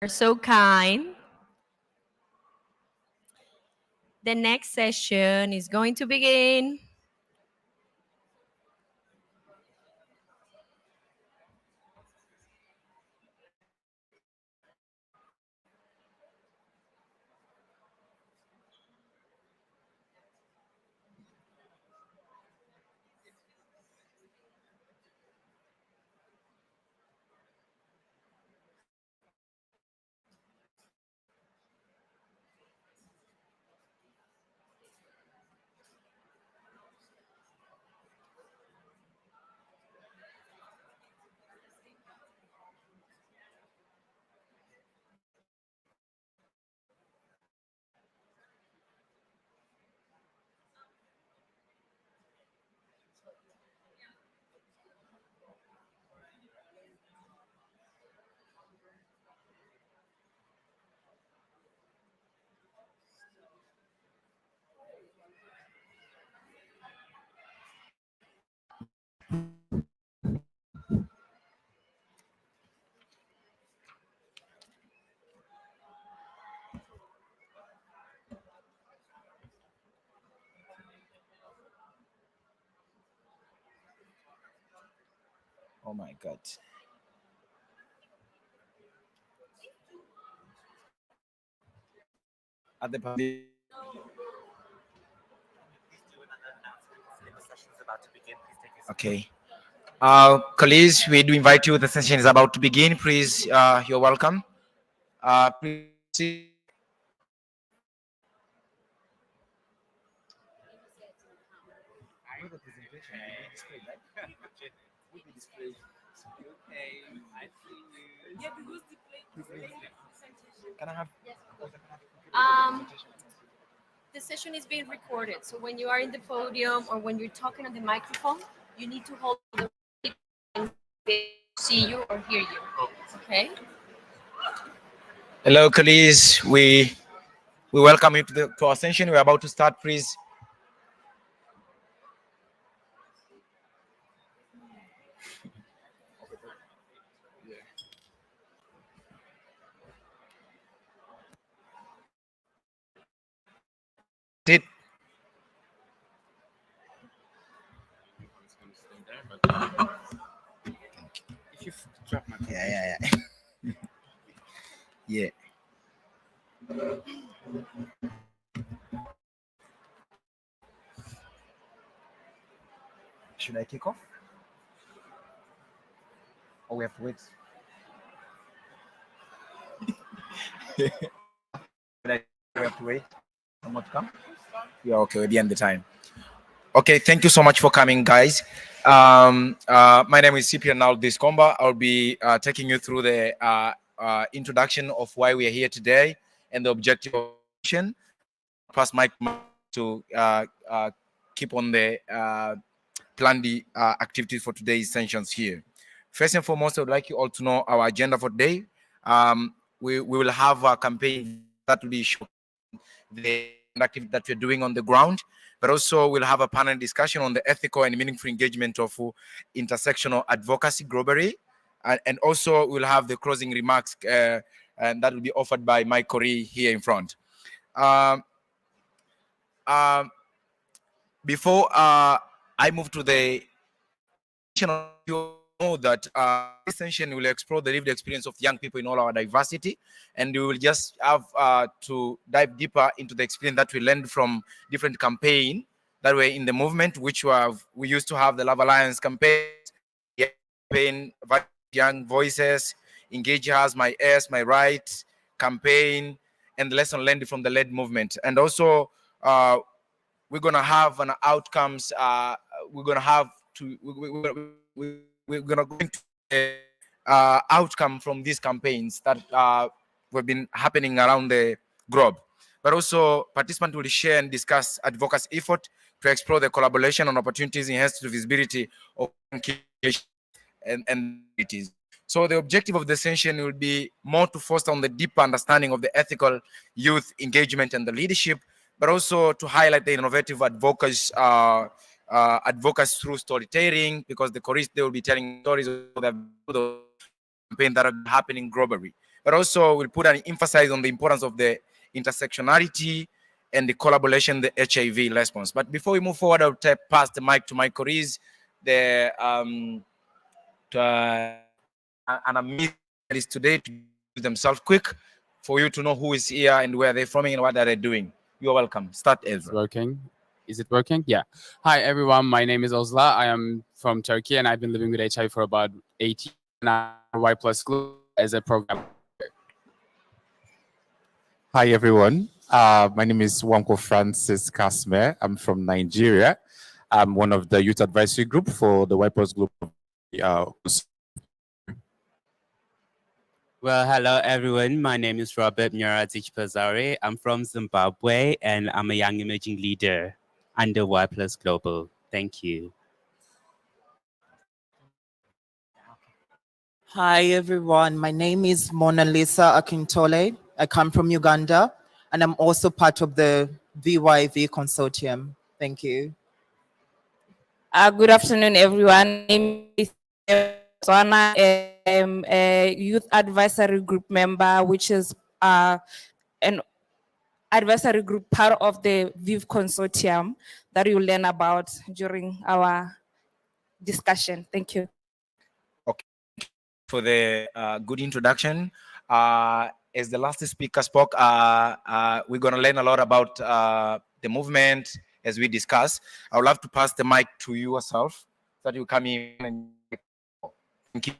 So kind. The next session is going to begin. Oh my God. At the Okay. Colleagues, we do invite you. The session is about to begin. Please, you're welcome. Please. Can I have? Um, the session is being recorded, so when you are in the podium or when you're talking on the microphone, you need to hold the and see you or hear you. Okay. Hello, colleagues. We welcome you to our session. We're about to start. Please. Sit. Yeah, yeah, yeah. Should I kick off? Or we have to wait? We have to wait. Someone to come? Yeah, okay, we'll be end the time. Okay, thank you so much for coming, guys. My name is Cyprian Discomba. I'll be taking you through the introduction of why we are here today and the objective of the session. Pass Mike to keep on the plan the activities for today's sessions here. First and foremost, I would like you all to know our agenda for today. We will have a campaign that will be showing the activity that we're doing on the ground, but also we'll have a panel discussion on the ethical and meaningful engagement of intersectional advocacy globally. And also we'll have the closing remarks and that will be offered by Mike Corey here in front. Um, um, before I move to the you know that this session will explore the lived experience of young people in all our diversity, and we will just have to dive deeper into the experience that we learned from different campaign that were in the movement, which we used to have the Love Alliance campaign, Young Voices, Engage Us, My S, My Right campaign, and the lesson learned from the LED movement. And also, we're gonna have an outcomes. We're gonna have to. We're gonna go into the outcome from these campaigns that have been happening around the globe. But also, participants will share and discuss advocacy effort to explore the collaboration and opportunities enhanced to visibility of and it is. So the objective of the session will be more to foster on the deeper understanding of the ethical youth engagement and the leadership, but also to highlight the innovative advocacy through storytelling, because the chorus they will be telling stories of the campaign that are happening globally. but also we'll put an emphasis on the importance of the intersectionality and the collaboration, the HIV response. But before we move forward, I'll pass the mic to my colleagues, the an amazing today to do themselves quick for you to know who is here and where they're from and what are they doing. You're welcome. Start, Ezra. Working. Is it working? Yeah. Hi, everyone. My name is Ozla. I am from Turkey, and I've been living with HIV for about 8 years now. Y Plus Global as a program. Hi, everyone. My name is Wanko Francis Kasme. I'm from Nigeria. I'm one of the youth advisory group for the Y Plus Global. Well, hello everyone. My name is Robert Muratic Pazare. I'm from Zimbabwe and I'm a young emerging leader under Y Plus Global. Thank you. Hi everyone. My name is Mona Lisa Akintole. I come from Uganda and I'm also part of the VYV consortium. Thank you. Good afternoon, everyone. My name is Zwana. I'm a youth advisory group member, which is an advisory group part of the VIV consortium that you'll learn about during our discussion. Thank you. Okay, for the good introduction. As the last speaker spoke, we're going to learn a lot about the movement as we discuss. I would love to pass the mic to you yourself so that you come in and thank you.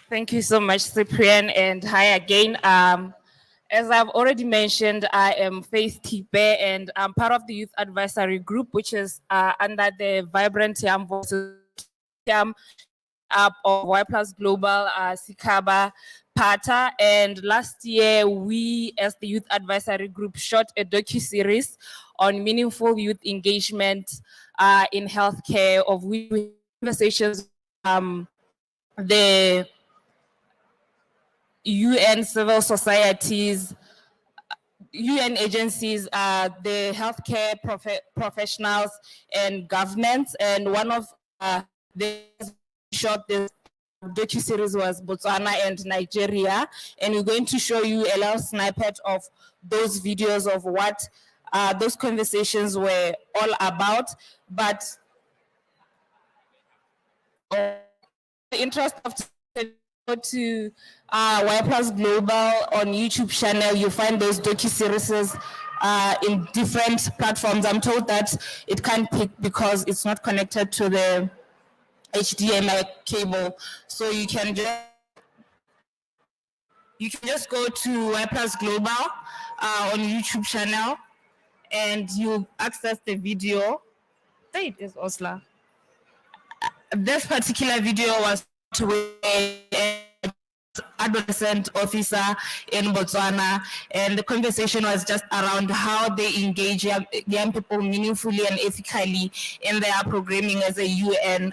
Thank you so much, Cyprian, and hi again. As I've already mentioned, I am Faith Tipe, and I'm part of the Youth Advisory Group, which is under the Vibrant Young Voices of Y Plus Global, Sikaba, Pata. And last year, we, as the Youth Advisory Group, shot a docu-series on meaningful youth engagement in healthcare, of which conversations the UN civil societies, UN agencies, the healthcare professionals and governments. And one of the short this docu-series was Botswana and Nigeria. And we're going to show you a little snippet of those videos of what those conversations were all about. But in the interest of go to Y Plus Global on YouTube channel, you find those docu-series in different platforms. I'm told that it can't pick because it's not connected to the HDMI cable. So you can just go to Y Plus Global on YouTube channel and you access the video. There it is, Osla. This particular video was to an adolescent officer in Botswana, and the conversation was just around how they engage young people meaningfully and ethically in their programming as a UN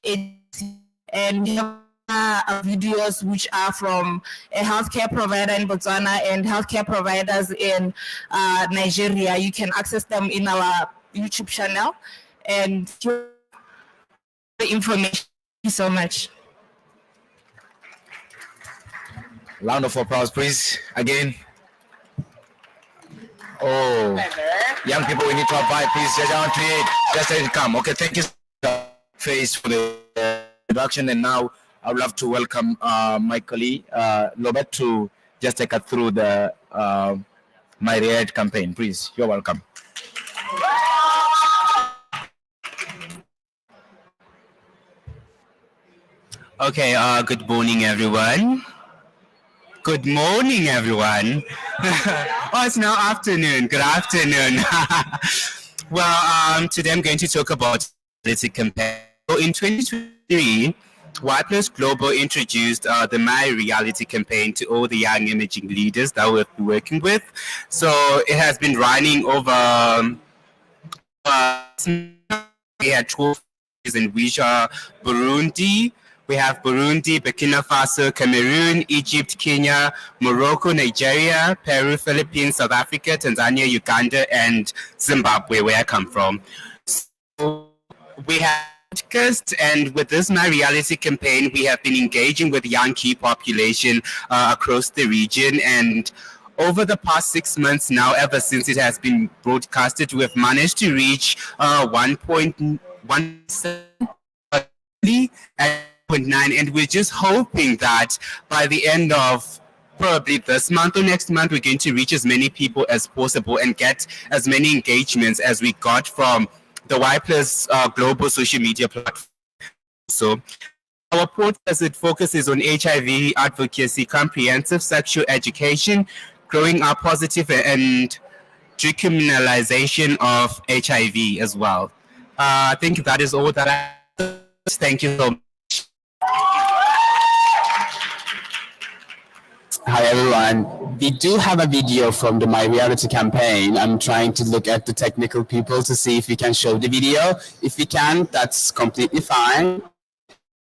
agency. And we have videos which are from a healthcare provider in Botswana and healthcare providers in Nigeria. You can access them in our YouTube channel and the information. Thank you so much. Round of applause, please. Again. Oh, young people, we need to abide, please. Just let it come. Okay, thank you, Face, for the introduction. And now I would love to welcome my colleague, Robert, to just take us through the My Red campaign. Please, you're welcome. Okay, good morning, everyone. Good morning, everyone. Oh, it's now afternoon. Good afternoon. Well, today I'm going to talk about political campaign. So in 2023, Y Plus Global introduced the My Reality campaign to all the young emerging leaders that we've been working with. So it has been running over, we had 12 in which are Burundi. We have Burundi, Burkina Faso, Cameroon, Egypt, Kenya, Morocco, Nigeria, Peru, Philippines, South Africa, Tanzania, Uganda, and Zimbabwe, where I come from. So we have podcast, and with this My Reality campaign, we have been engaging with young key population across the region. And over the past 6 months now, ever since it has been broadcasted, we have managed to reach 1.1 and we're just hoping that by the end of probably this month or next month, we're going to reach as many people as possible and get as many engagements as we got from the Y Plus global social media platform. So our podcast, it focuses on HIV advocacy, comprehensive sexual education, growing up positive, and decriminalization of HIV as well. I think that is all that I. Thank you so much. Hi everyone. We do have a video from the My Reality campaign. I'm trying to look at the technical people to see if we can show the video. If we can, that's completely fine.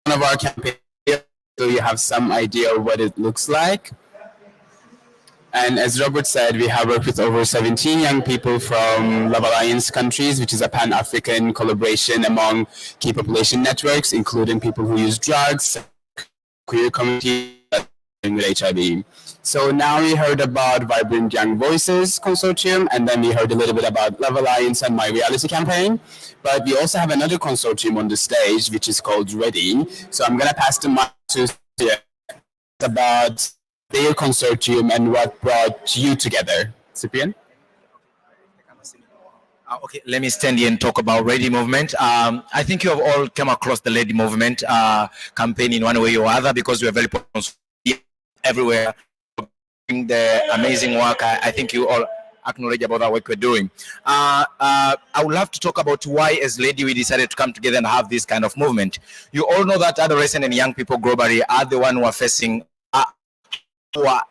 One of our campaigns, so you have some idea of what it looks like. And as Robert said, we have worked with over 17 young people from Love Alliance countries, which is a Pan-African collaboration among key population networks, including people who use drugs, queer communities, with HIV. So now we heard about Vibrant Young Voices Consortium, and then we heard a little bit about Love Alliance and My Reality campaign. But we also have another consortium on the stage, which is called Ready. So I'm going to pass the mic to Sophia about their consortium and what brought you together. Cyprian? Okay, let me stand here and talk about Ready Movement. I think you have all come across the Ready Movement campaign in one way or other, because we are very everywhere doing the amazing work. I think you all acknowledge about the work we're doing. I would love to talk about why as Lady we decided to come together and have this kind of movement. You all know that adolescents and young people globally are the ones who are facing who are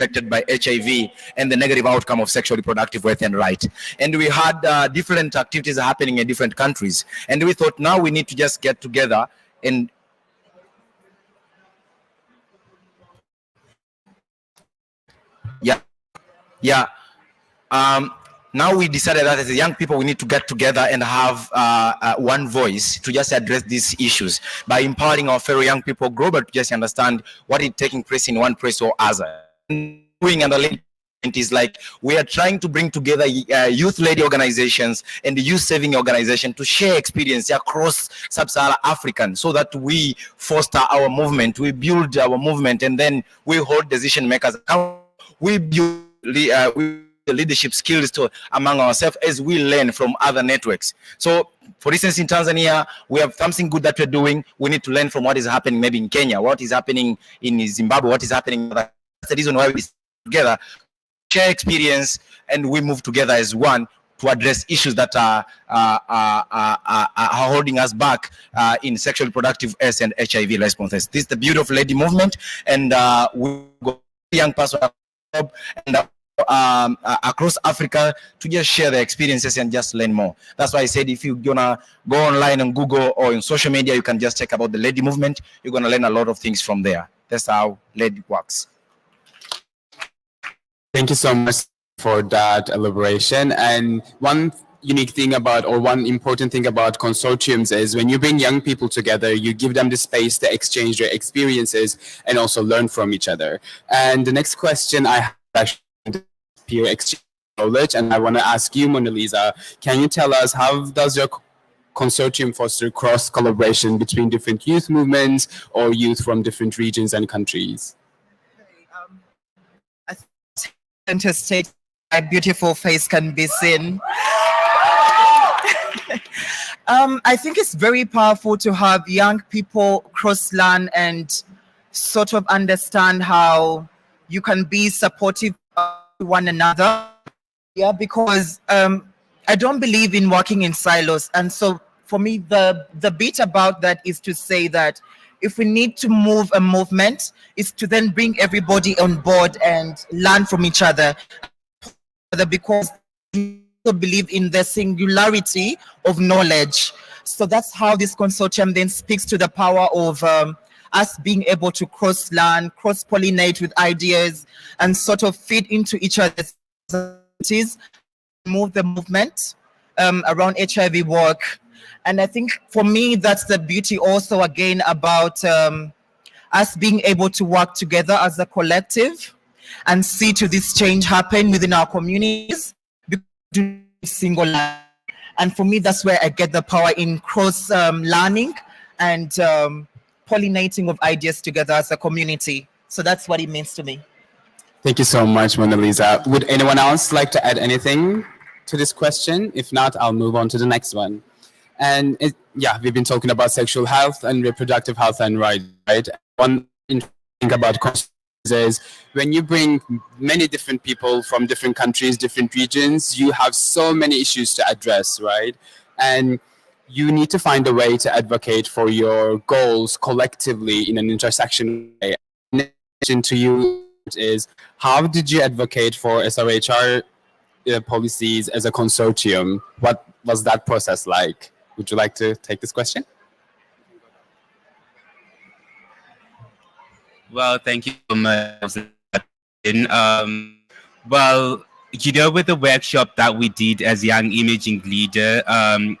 affected by HIV and the negative outcome of sexual reproductive health and right. And we had different activities happening in different countries. And we thought now we need to just get together and now we decided that as young people, we need to get together and have one voice to just address these issues by empowering our fellow young people globally to just understand what is taking place in one place or other. Doing and the is like we are trying to bring together youth-led organizations and the youth-saving organization to share experience across sub-Saharan African, so that we foster our movement, we build our movement, and then we hold decision makers accountable. We build the leadership skills among ourselves as we learn from other networks. So, for instance, in Tanzania, we have something good that we're doing. We need to learn from what is happening maybe in Kenya, what is happening in Zimbabwe, what is happening. That's the reason why we together share experience and we move together as one to address issues that are holding us back in sexual reproductive health and HIV responses. This is the beauty of Lady Movement, and we go young person and across Africa to just share their experiences and just learn more. That's why I said if you're gonna go online on Google or in social media, you can just check about the Lady Movement. You're gonna learn a lot of things from there. That's how Lady works. Thank you so much for that elaboration. And one unique thing about, or one important thing about consortiums is when you bring young people together, you give them the space to exchange their experiences and also learn from each other. And the next question I have actually peer exchange knowledge, and I want to ask you, Mona Lisa, can you tell us how does your consortium foster cross collaboration between different youth movements or youth from different regions and countries? Center state, my beautiful face can be seen. I think it's very powerful to have young people cross-learn and sort of understand how you can be supportive of one another. Yeah, because I don't believe in working in silos. And so for me, the bit about that is to say that if we need to move a movement, is to then bring everybody on board and learn from each other, because we believe in the singularity of knowledge. So that's how this consortium then speaks to the power of us being able to cross-learn, cross-pollinate with ideas, and sort of feed into each other's activities, move the movement around HIV work. And I think for me, that's the beauty also again about us being able to work together as a collective and see to this change happen within our communities. Single learning. And for me, that's where I get the power in cross learning and pollinating of ideas together as a community. So that's what it means to me. Thank you so much, Mona Lisa. Would anyone else like to add anything to this question? If not, I'll move on to the next one. And yeah, we've been talking about sexual health and reproductive health and rights, right? One thing about is when you bring many different people from different countries, different regions, you have so many issues to address, right? And you need to find a way to advocate for your goals collectively in an intersectional way. To you is, how did you advocate for SRHR policies as a consortium? What was that process like? Would you like to take this question? Well, thank you so much. Well, you know, with the workshop that we did as Young Imaging Leader,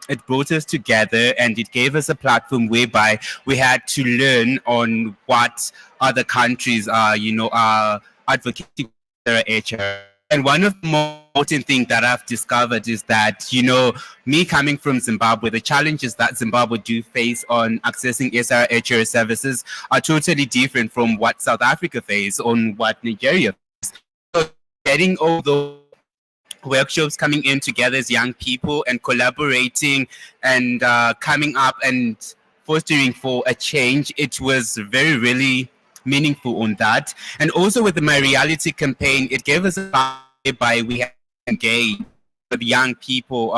it brought us together and it gave us a platform whereby we had to learn on what other countries are, are advocating for HR. And one of the most important things that I've discovered is that, me coming from Zimbabwe, the challenges that Zimbabwe do face on accessing SRHR services are totally different from what South Africa face, on what Nigeria face. So getting all those workshops coming in together as young people and collaborating and coming up and fostering for a change, it was really meaningful on that. And also with the My Reality campaign, it gave us a by we have engaged with young people,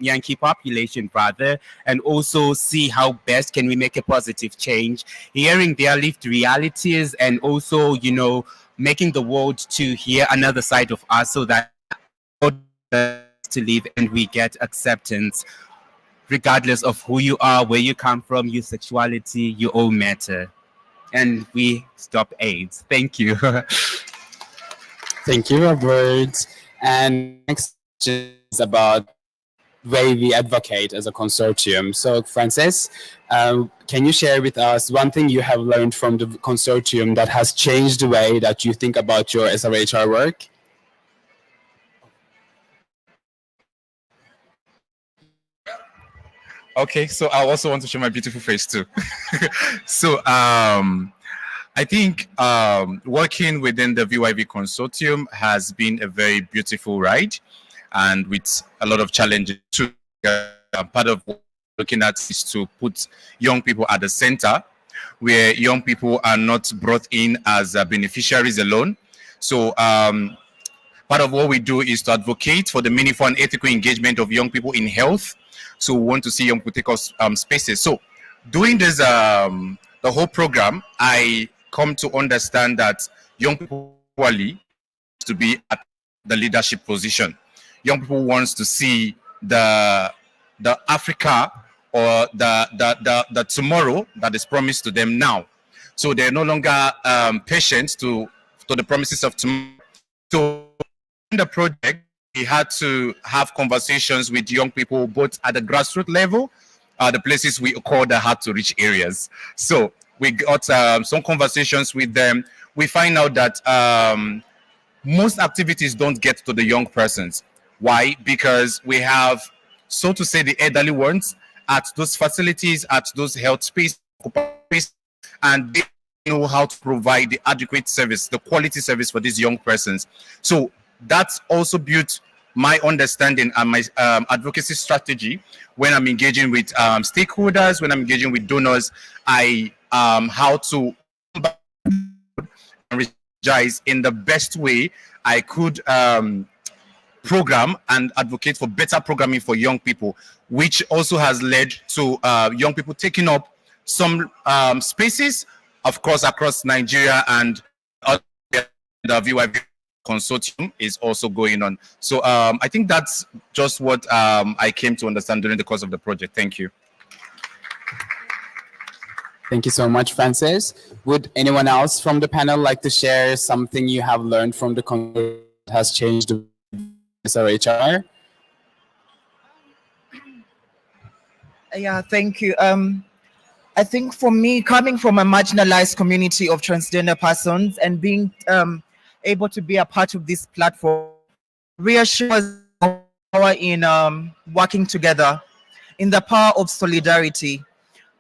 young key population rather, and also see how best can we make a positive change, hearing their lived realities, and also, making the world to hear another side of us so that to live and we get acceptance regardless of who you are, where you come from, your sexuality, you all matter. And we stop AIDS. Thank you. Thank you, Robert. And next is about way we advocate as a consortium. So, Frances, can you share with us one thing you have learned from the consortium that has changed the way that you think about your SRHR work? Okay, so I also want to show my beautiful face too. So I think working within the VYV consortium has been a very beautiful ride, and with a lot of challenges too. Part of what we're looking at is to put young people at the center, where young people are not brought in as beneficiaries alone. So part of what we do is to advocate for the meaningful and ethical engagement of young people in health. So we want to see young people take up spaces. So doing this, the whole program, I come to understand that young people to be at the leadership position. Young people wants to see the Africa or the tomorrow that is promised to them now. So they're no longer patient to the promises of tomorrow. So in the project, we had to have conversations with young people, both at the grassroots level, the places we call the hard to reach areas. So we got some conversations with them. We find out that most activities don't get to the young persons. Why? Because we have, so to say, the elderly ones at those facilities, at those health spaces, and they know how to provide the adequate service, the quality service for these young persons. So that's also built my understanding and my advocacy strategy when I'm engaging with stakeholders, when I'm engaging with donors. I how to energize in the best way I could program and advocate for better programming for young people, which also has led to young people taking up some spaces, of course, across Nigeria, and the VYV consortium is also going on. So I think that's just what I came to understand during the course of the project. Thank you. Thank you so much, Frances. Would anyone else from the panel like to share something you have learned from the consortium that has changed the SRHR? Yeah, thank you. I think for me, coming from a marginalized community of transgender persons and being able to be a part of this platform reassures our power in working together, in the power of solidarity.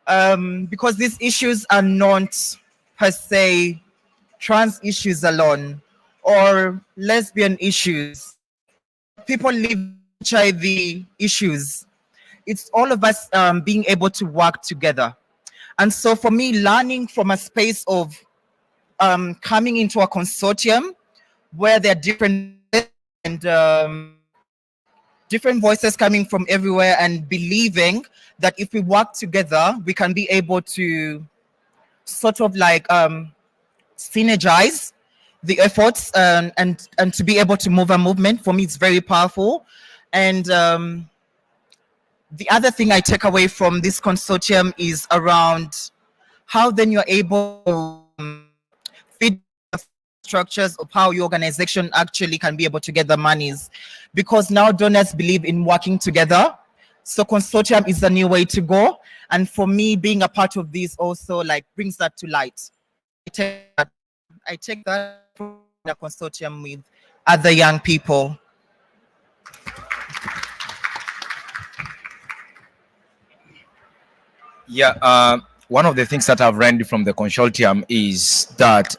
Because these issues are not per se trans issues alone or lesbian issues, people live HIV issues. It's all of us being able to work together. And so for me, learning from a space of coming into a consortium where there are different and different voices coming from everywhere, and believing that if we work together, we can be able to sort of like synergize the efforts and to be able to move a movement. For me, it's very powerful. And the other thing I take away from this consortium is around how then you're able to feed structures of how your organization actually can be able to get the monies, because now donors believe in working together. So consortium is the new way to go. And for me, being a part of this also like brings that to light. I take that from the consortium with other young people. Yeah, one of the things that I've learned from the consortium is that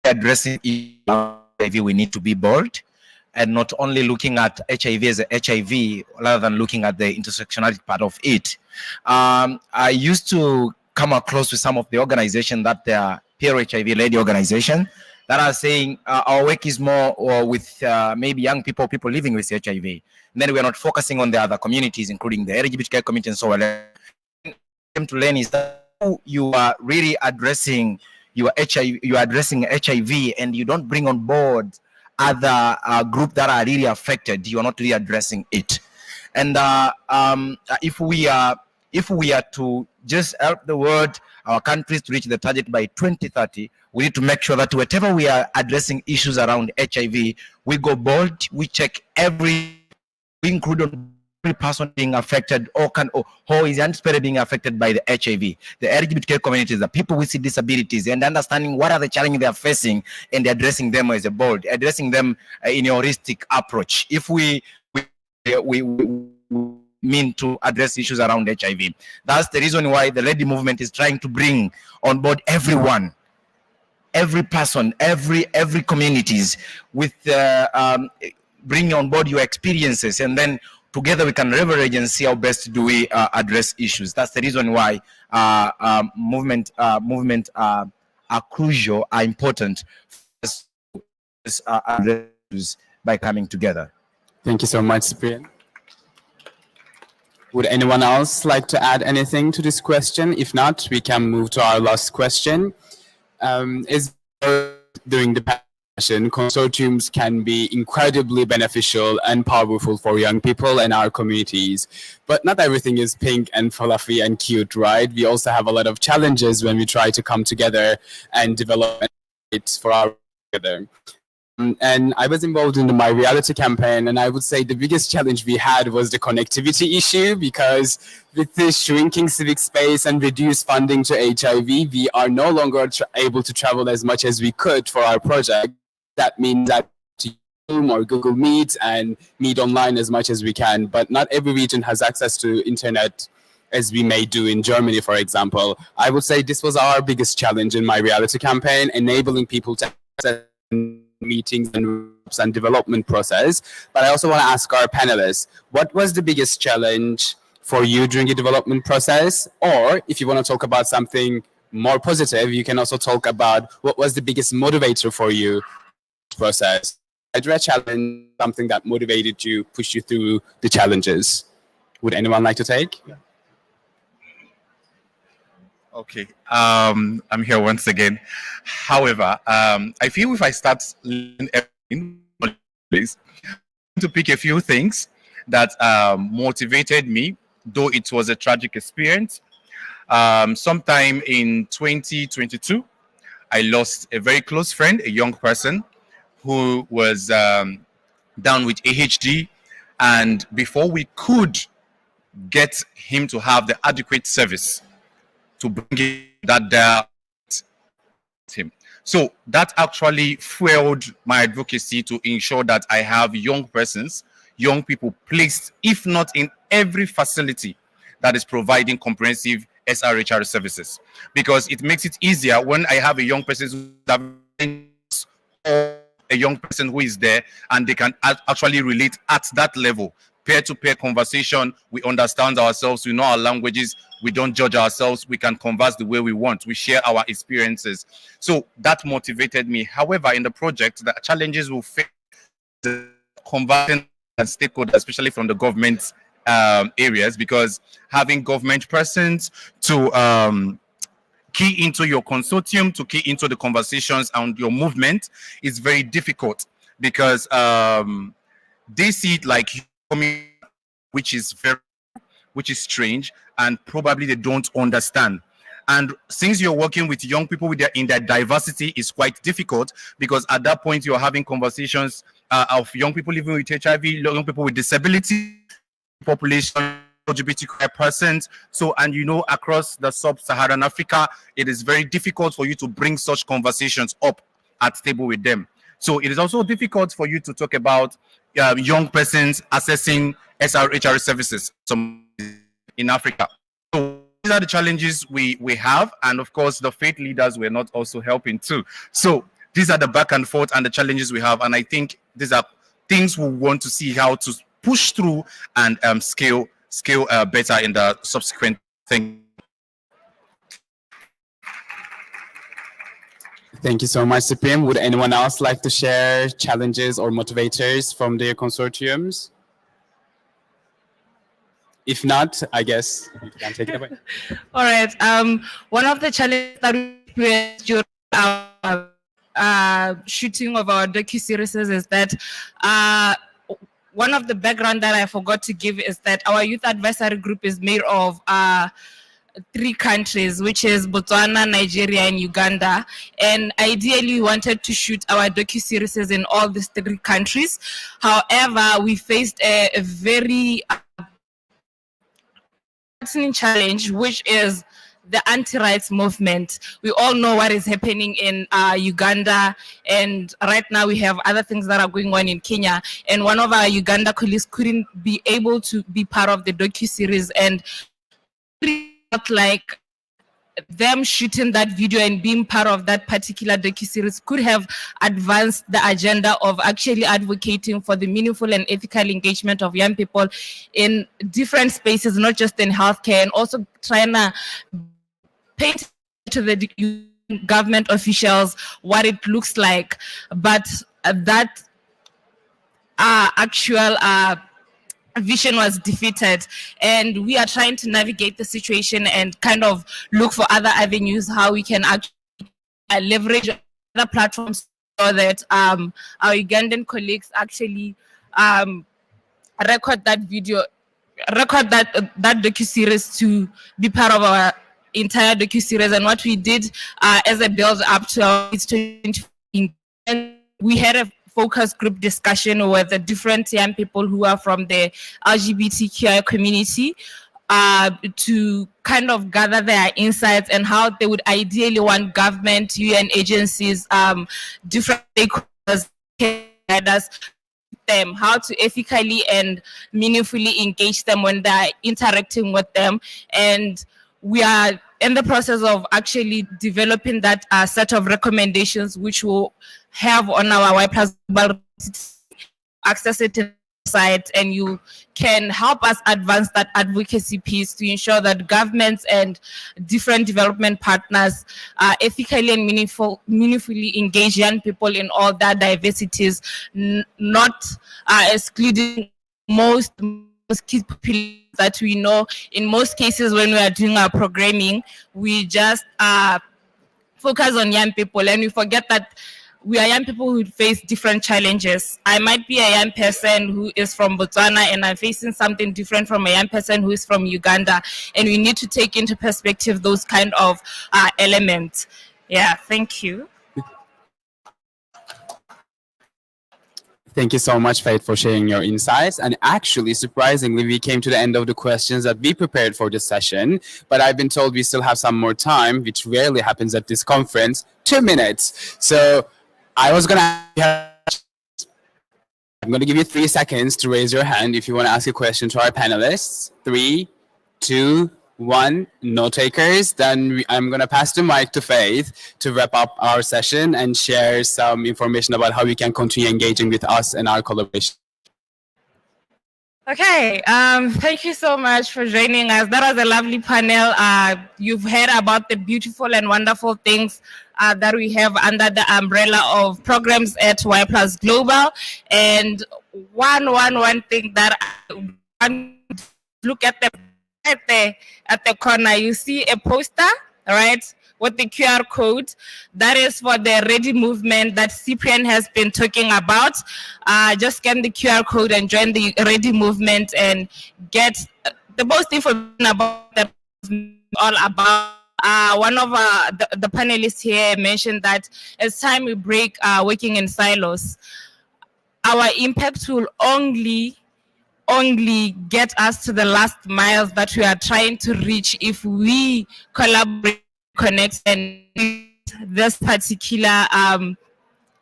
addressing HIV, we need to be bold and not only looking at HIV as a HIV, rather than looking at the intersectionality part of it. I used to come across with some of the organizations that they are peer HIV led organization that are saying our work is more with maybe young people, people living with HIV. And then we are not focusing on the other communities, including the LGBTQ community and so on. To learn is that you are really addressing your HIV, you are addressing HIV, and you don't bring on board other group that are really affected. You are not really addressing it. And if we are to just help the world, our countries to reach the target by 2030, we need to make sure that whatever we are addressing issues around HIV, we go bold, we check we include on every person being affected or is anticipated being affected by the HIV. The LGBTQ communities, the people with disabilities, and understanding what are the challenges they are facing and addressing them as a bold, addressing them in a holistic approach. If we mean to address issues around HIV. That's the reason why the Lady Movement is trying to bring on board everyone, every person, every communities, with bringing on board your experiences, and then together we can leverage and see how best do we address issues. That's the reason why movement are crucial, are important by coming together. Thank you so much, Cyprian. Would anyone else like to add anything to this question? If not, we can move to our last question. Is during the session, consortiums can be incredibly beneficial and powerful for young people and our communities. But not everything is pink and fluffy and cute, right? We also have a lot of challenges when we try to come together and develop it for our together. And I was involved in the My Reality campaign, and I would say the biggest challenge we had was the connectivity issue, because with the shrinking civic space and reduced funding to HIV, we are no longer able to travel as much as we could for our project. That means that to Zoom or Google Meet and meet online as much as we can, but not every region has access to internet as we may do in Germany, for example. I would say this was our biggest challenge in My Reality campaign, enabling people to access meetings and development process. But I also want to ask our panelists, what was the biggest challenge for you during the development process? Or if you want to talk about something more positive, you can also talk about what was the biggest motivator for you process. Address challenge, something that motivated you, pushed you through the challenges. Would anyone like to take? Yeah. Okay, I'm here once again. However, I feel if I start learning everything, please, to pick a few things that motivated me, though it was a tragic experience. Sometime in 2022, I lost a very close friend, a young person who was down with ADHD, and before we could get him to have the adequate service to bring in that there him. So that actually fueled my advocacy to ensure that I have young persons, young people placed, if not in every facility that is providing comprehensive SRHR services, because it makes it easier when I have a young person or a young person who is there and they can actually relate at that level. Peer-to-peer conversation, we understand ourselves, we know our languages, we don't judge ourselves, we can converse the way we want, we share our experiences. So that motivated me. However, in the project, the challenges will face the converting stakeholders, especially from the government areas, because having government persons to key into your consortium, to key into the conversations and your movement is very difficult, because they see it like which is strange, and probably they don't understand. And since you're working with young people in their diversity, is quite difficult, because at that point you're having conversations of young people living with HIV, young people with disability, population, LGBTQI persons. So, and you know, across the sub-Saharan Africa, it is very difficult for you to bring such conversations up at table with them. So it is also difficult for you to talk about young persons accessing SRHR services in Africa. So these are the challenges we have. And of course, the faith leaders were not also helping too. So these are the back and forth and the challenges we have. And I think these are things we want to see how to push through and scale better in the subsequent thing. Thank you so much, Cyprian. Would anyone else like to share challenges or motivators from their consortiums? If not, I guess you can take it away. All right. One of the challenges that we experienced during our shooting of our docu-series is that one of the background that I forgot to give is that our youth advisory group is made of 3 countries, which is Botswana, Nigeria, and Uganda. And ideally, we wanted to shoot our docu-series in all these 3 countries. However, we faced a very challenge, which is the anti-rights movement. We all know what is happening in Uganda, and right now we have other things that are going on in Kenya. And one of our Uganda colleagues couldn't be able to be part of the docu-series, and felt like them shooting that video and being part of that particular docu-series could have advanced the agenda of actually advocating for the meaningful and ethical engagement of young people in different spaces, not just in healthcare, and also trying to paint to the government officials what it looks like. But that actual vision was defeated, and we are trying to navigate the situation and kind of look for other avenues how we can actually leverage other platforms so that our Ugandan colleagues actually record that video, record that docu-series to be part of our entire docu-series. And what we did as a build up to our 2015, and we had a focus group discussion with the different young people who are from the LGBTQI community to kind of gather their insights and how they would ideally want government, UN agencies, different stakeholders, them, how to ethically and meaningfully engage them when they're interacting with them. And we are in the process of actually developing that set of recommendations, which will have on our YPlus access it in the site, and you can help us advance that advocacy piece to ensure that governments and different development partners ethically and meaningfully engage young people in all their diversities, not excluding most key populations that we know. In most cases, when we are doing our programming, we just focus on young people, and we forget that we are young people who face different challenges. I might be a young person who is from Botswana, and I'm facing something different from a young person who is from Uganda, and we need to take into perspective those kind of elements. Yeah, thank you. Thank you so much, Faith, for sharing your insights. And actually, surprisingly, we came to the end of the questions that we prepared for this session. But I've been told we still have some more time, which rarely happens at this conference. 2 minutes. So I was going to. I'm going to give you 3 seconds to raise your hand if you want to ask a question to our panelists. 3, 2, 1. No takers. Then I'm going to pass the mic to Faith to wrap up our session and share some information about how we can continue engaging with us and our collaboration. Okay, thank you so much for joining us. That was a lovely panel. You've heard about the beautiful and wonderful things that we have under the umbrella of programs at Y Plus Global. And one thing that I want to look at the corner, you see a poster, right, with the QR code. That is for the Ready movement that Cyprian has been talking about. Just scan the QR code and join the Ready movement and get the most information about the all about. One of the panelists here mentioned that as time we break working in silos, our impact will only get us to the last miles that we are trying to reach if we collaborate, connect, and this particular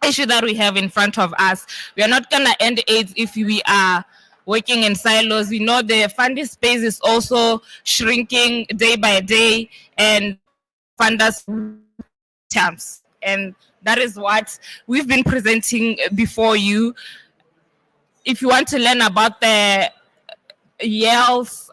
issue that we have in front of us. We are not going to end AIDS if we are working in silos. We know the funding space is also shrinking day by day, and funders terms. And that is what we've been presenting before you. If you want to learn about the Yales,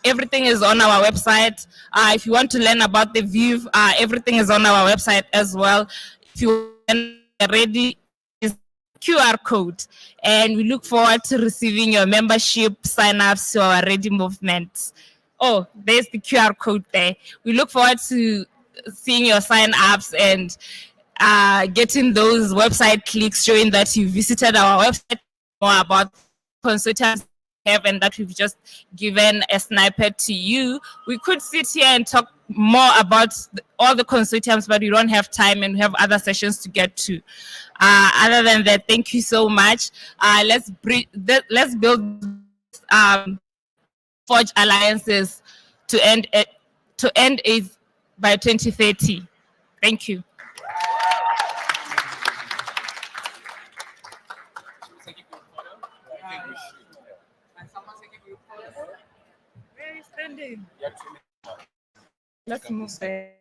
everything is on our website. If you want to learn about the Vive, everything is on our website as well. If you are ready, is QR code. And we look forward to receiving your membership sign-ups to our Ready movement. Oh, there's the QR code there. We look forward to seeing your sign-ups and getting those website clicks showing that you visited our website, more about consultants have and that we've just given a snippet to you. We could sit here and talk more about all the consortiums, but we don't have time and we have other sessions to get to. Other than that, thank you so much. Let's build forge alliances to end AIDS by 2030. Thank you. Where are you standing? Let's move there.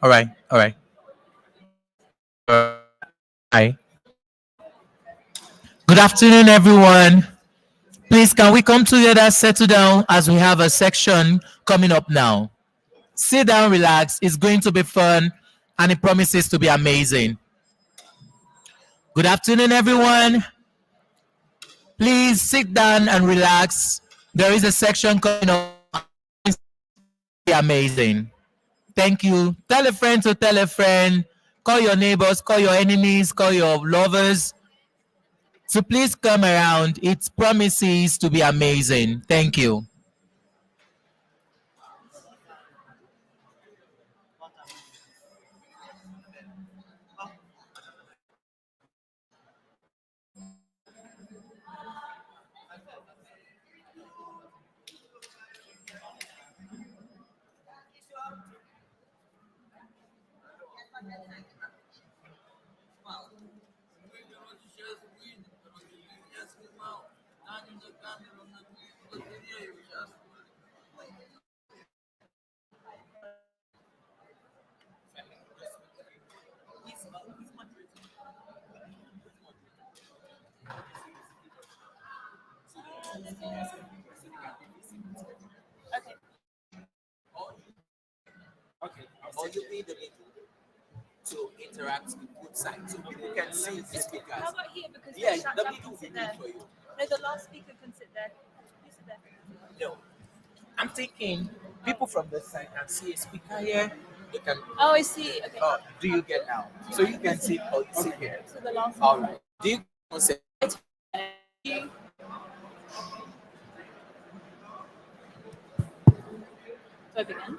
All right, all right. Hi. Good afternoon, everyone. Please, can we come together, settle down, as we have a section coming up now. Sit down, relax. It's going to be fun, and it promises to be amazing. Good afternoon, everyone. Please sit down and relax. There is a section coming up. It's be amazing. Thank you. Tell a friend to tell a friend. Call your neighbors, call your enemies, call your lovers. So please come around. It promises to be amazing. Thank you. Okay, or you need the middle to interact with both sides so people can see the speakers. How about here? Because Yeah, shut the down middle can will be sit good there. for you. No, the last speaker can sit there. You sit there. No, I'm thinking people from the side can see a speaker here. They can. Oh, I see. Okay. Oh, do you get now? So you can see. Oh, you see here. So the last All right. Do you say? you. Do I begin?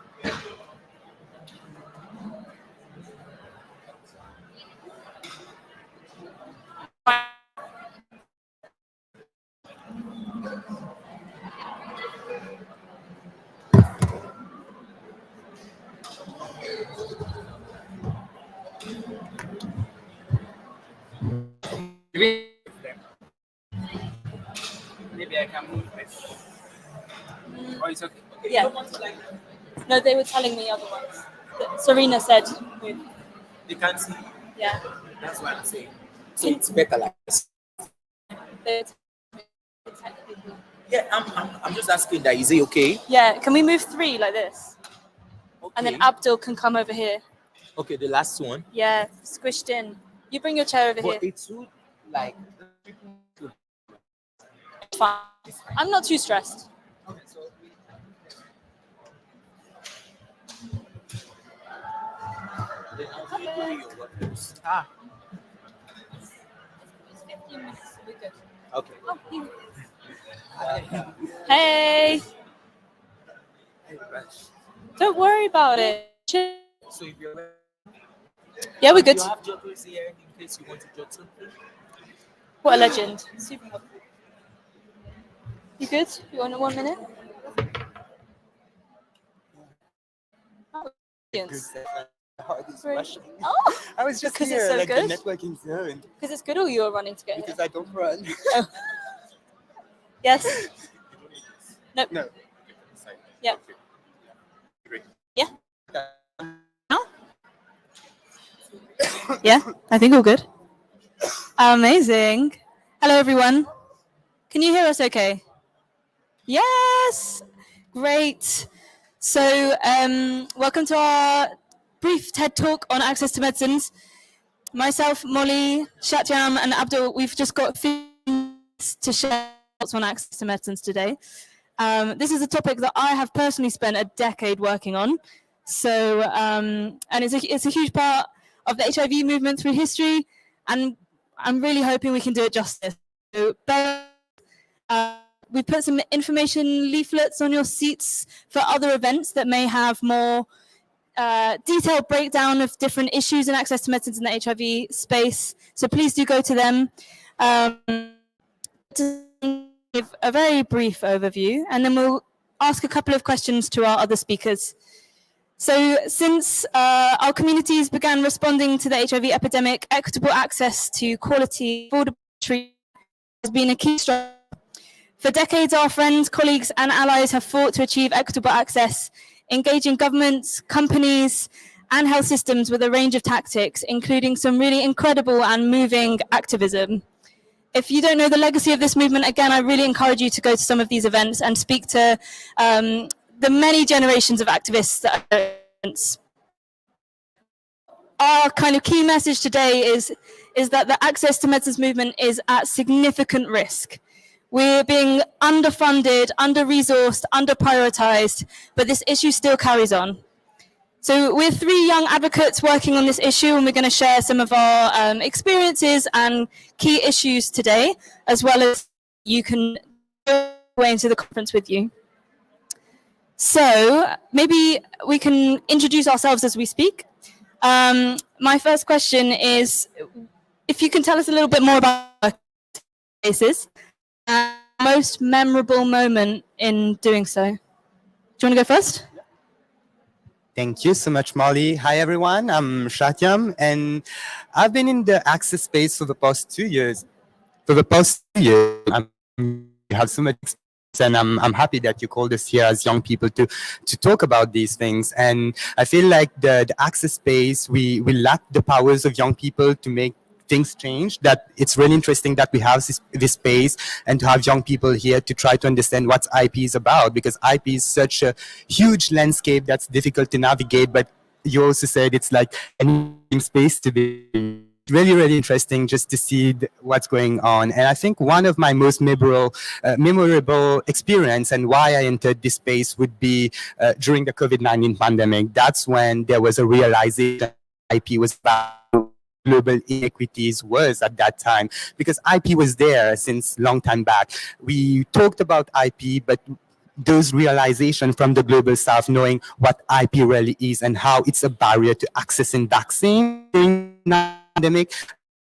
Maybe I can move this. Oh, it's okay. Okay. Yeah. No, they were telling me otherwise. Serena said, move. They can't see. Yeah. That's what I'm saying. So it's better like this. Yeah, I'm just asking that. Is it okay? Yeah. Can we move 3 like this? Okay. And then Abdul can come over here. Okay, the last one. Yeah, squished in. You bring your chair over But here. it's too like. It's fine. I'm not too stressed. Okay, so then I'll be doing your workers. Ah. It's 15 minutes. We're good. Okay. Oh, hey. Don't worry about it. Chill. So if you're Yeah, we're good. You have jokers here in case you want to joke something. What a legend. Super helpful. You good? You want 1 minute? Great. Oh, I was just because here, it's so like good. the networking zone. Because it's good, or you are running to get Because here? I don't run. Oh. Yes. No. No. Yeah. Yeah. No? Yeah, I think all good. Amazing. Hello, everyone. Can you hear us okay? Yes. Great. So, welcome to our brief TED Talk on access to medicines. Myself, Molly, Shatyam, and Abdul, we've just got 15 minutes to share thoughts on access to medicines today. This is a topic that I have personally spent a decade working on. So, and it's a huge part of the HIV movement through history, and I'm really hoping we can do it justice. So, we put some information leaflets on your seats for other events that may have more detailed breakdown of different issues and access to medicines in the HIV space. So please do go to them. To give a very brief overview, and then we'll ask a couple of questions to our other speakers. So since our communities began responding to the HIV epidemic, equitable access to quality, affordable treatment has been a key struggle. For decades, our friends, colleagues, and allies have fought to achieve equitable access, engaging governments, companies, and health systems with a range of tactics, including some really incredible and moving activism. If you don't know the legacy of this movement, again, I really encourage you to go to some of these events and speak to the many generations of activists that are at events. Our kind of key message today is that the access to medicines movement is at significant risk. We're being underfunded, under-resourced, under-prioritized, but this issue still carries on. So we're 3 young advocates working on this issue, and we're going to share some of our experiences and key issues today, as well as you can go away into the conference with you. So maybe we can introduce ourselves as we speak. My first question is, if you can tell us a little bit more about our cases, and most memorable moment in doing so. Do you want to go first? Thank you so much, Molly. Hi, everyone. I'm Shatyam, and I've been in the access space for the past 2 years. I have so much experience, and I'm happy that you called us here as young people to talk about these things. And I feel like the access space, we lack the powers of young people to make things change, that it's really interesting that we have this space and to have young people here to try to understand what IP is about, because IP is such a huge landscape that's difficult to navigate, but you also said it's like any space to be really, really interesting just to see what's going on. And I think one of my most memorable experience and why I entered this space would be during the COVID-19 pandemic. That's when there was a realization IP was about global inequities was at that time, because IP was there since long time back. We talked about IP, but those realization from the global south, knowing what IP really is and how it's a barrier to accessing vaccine during the pandemic,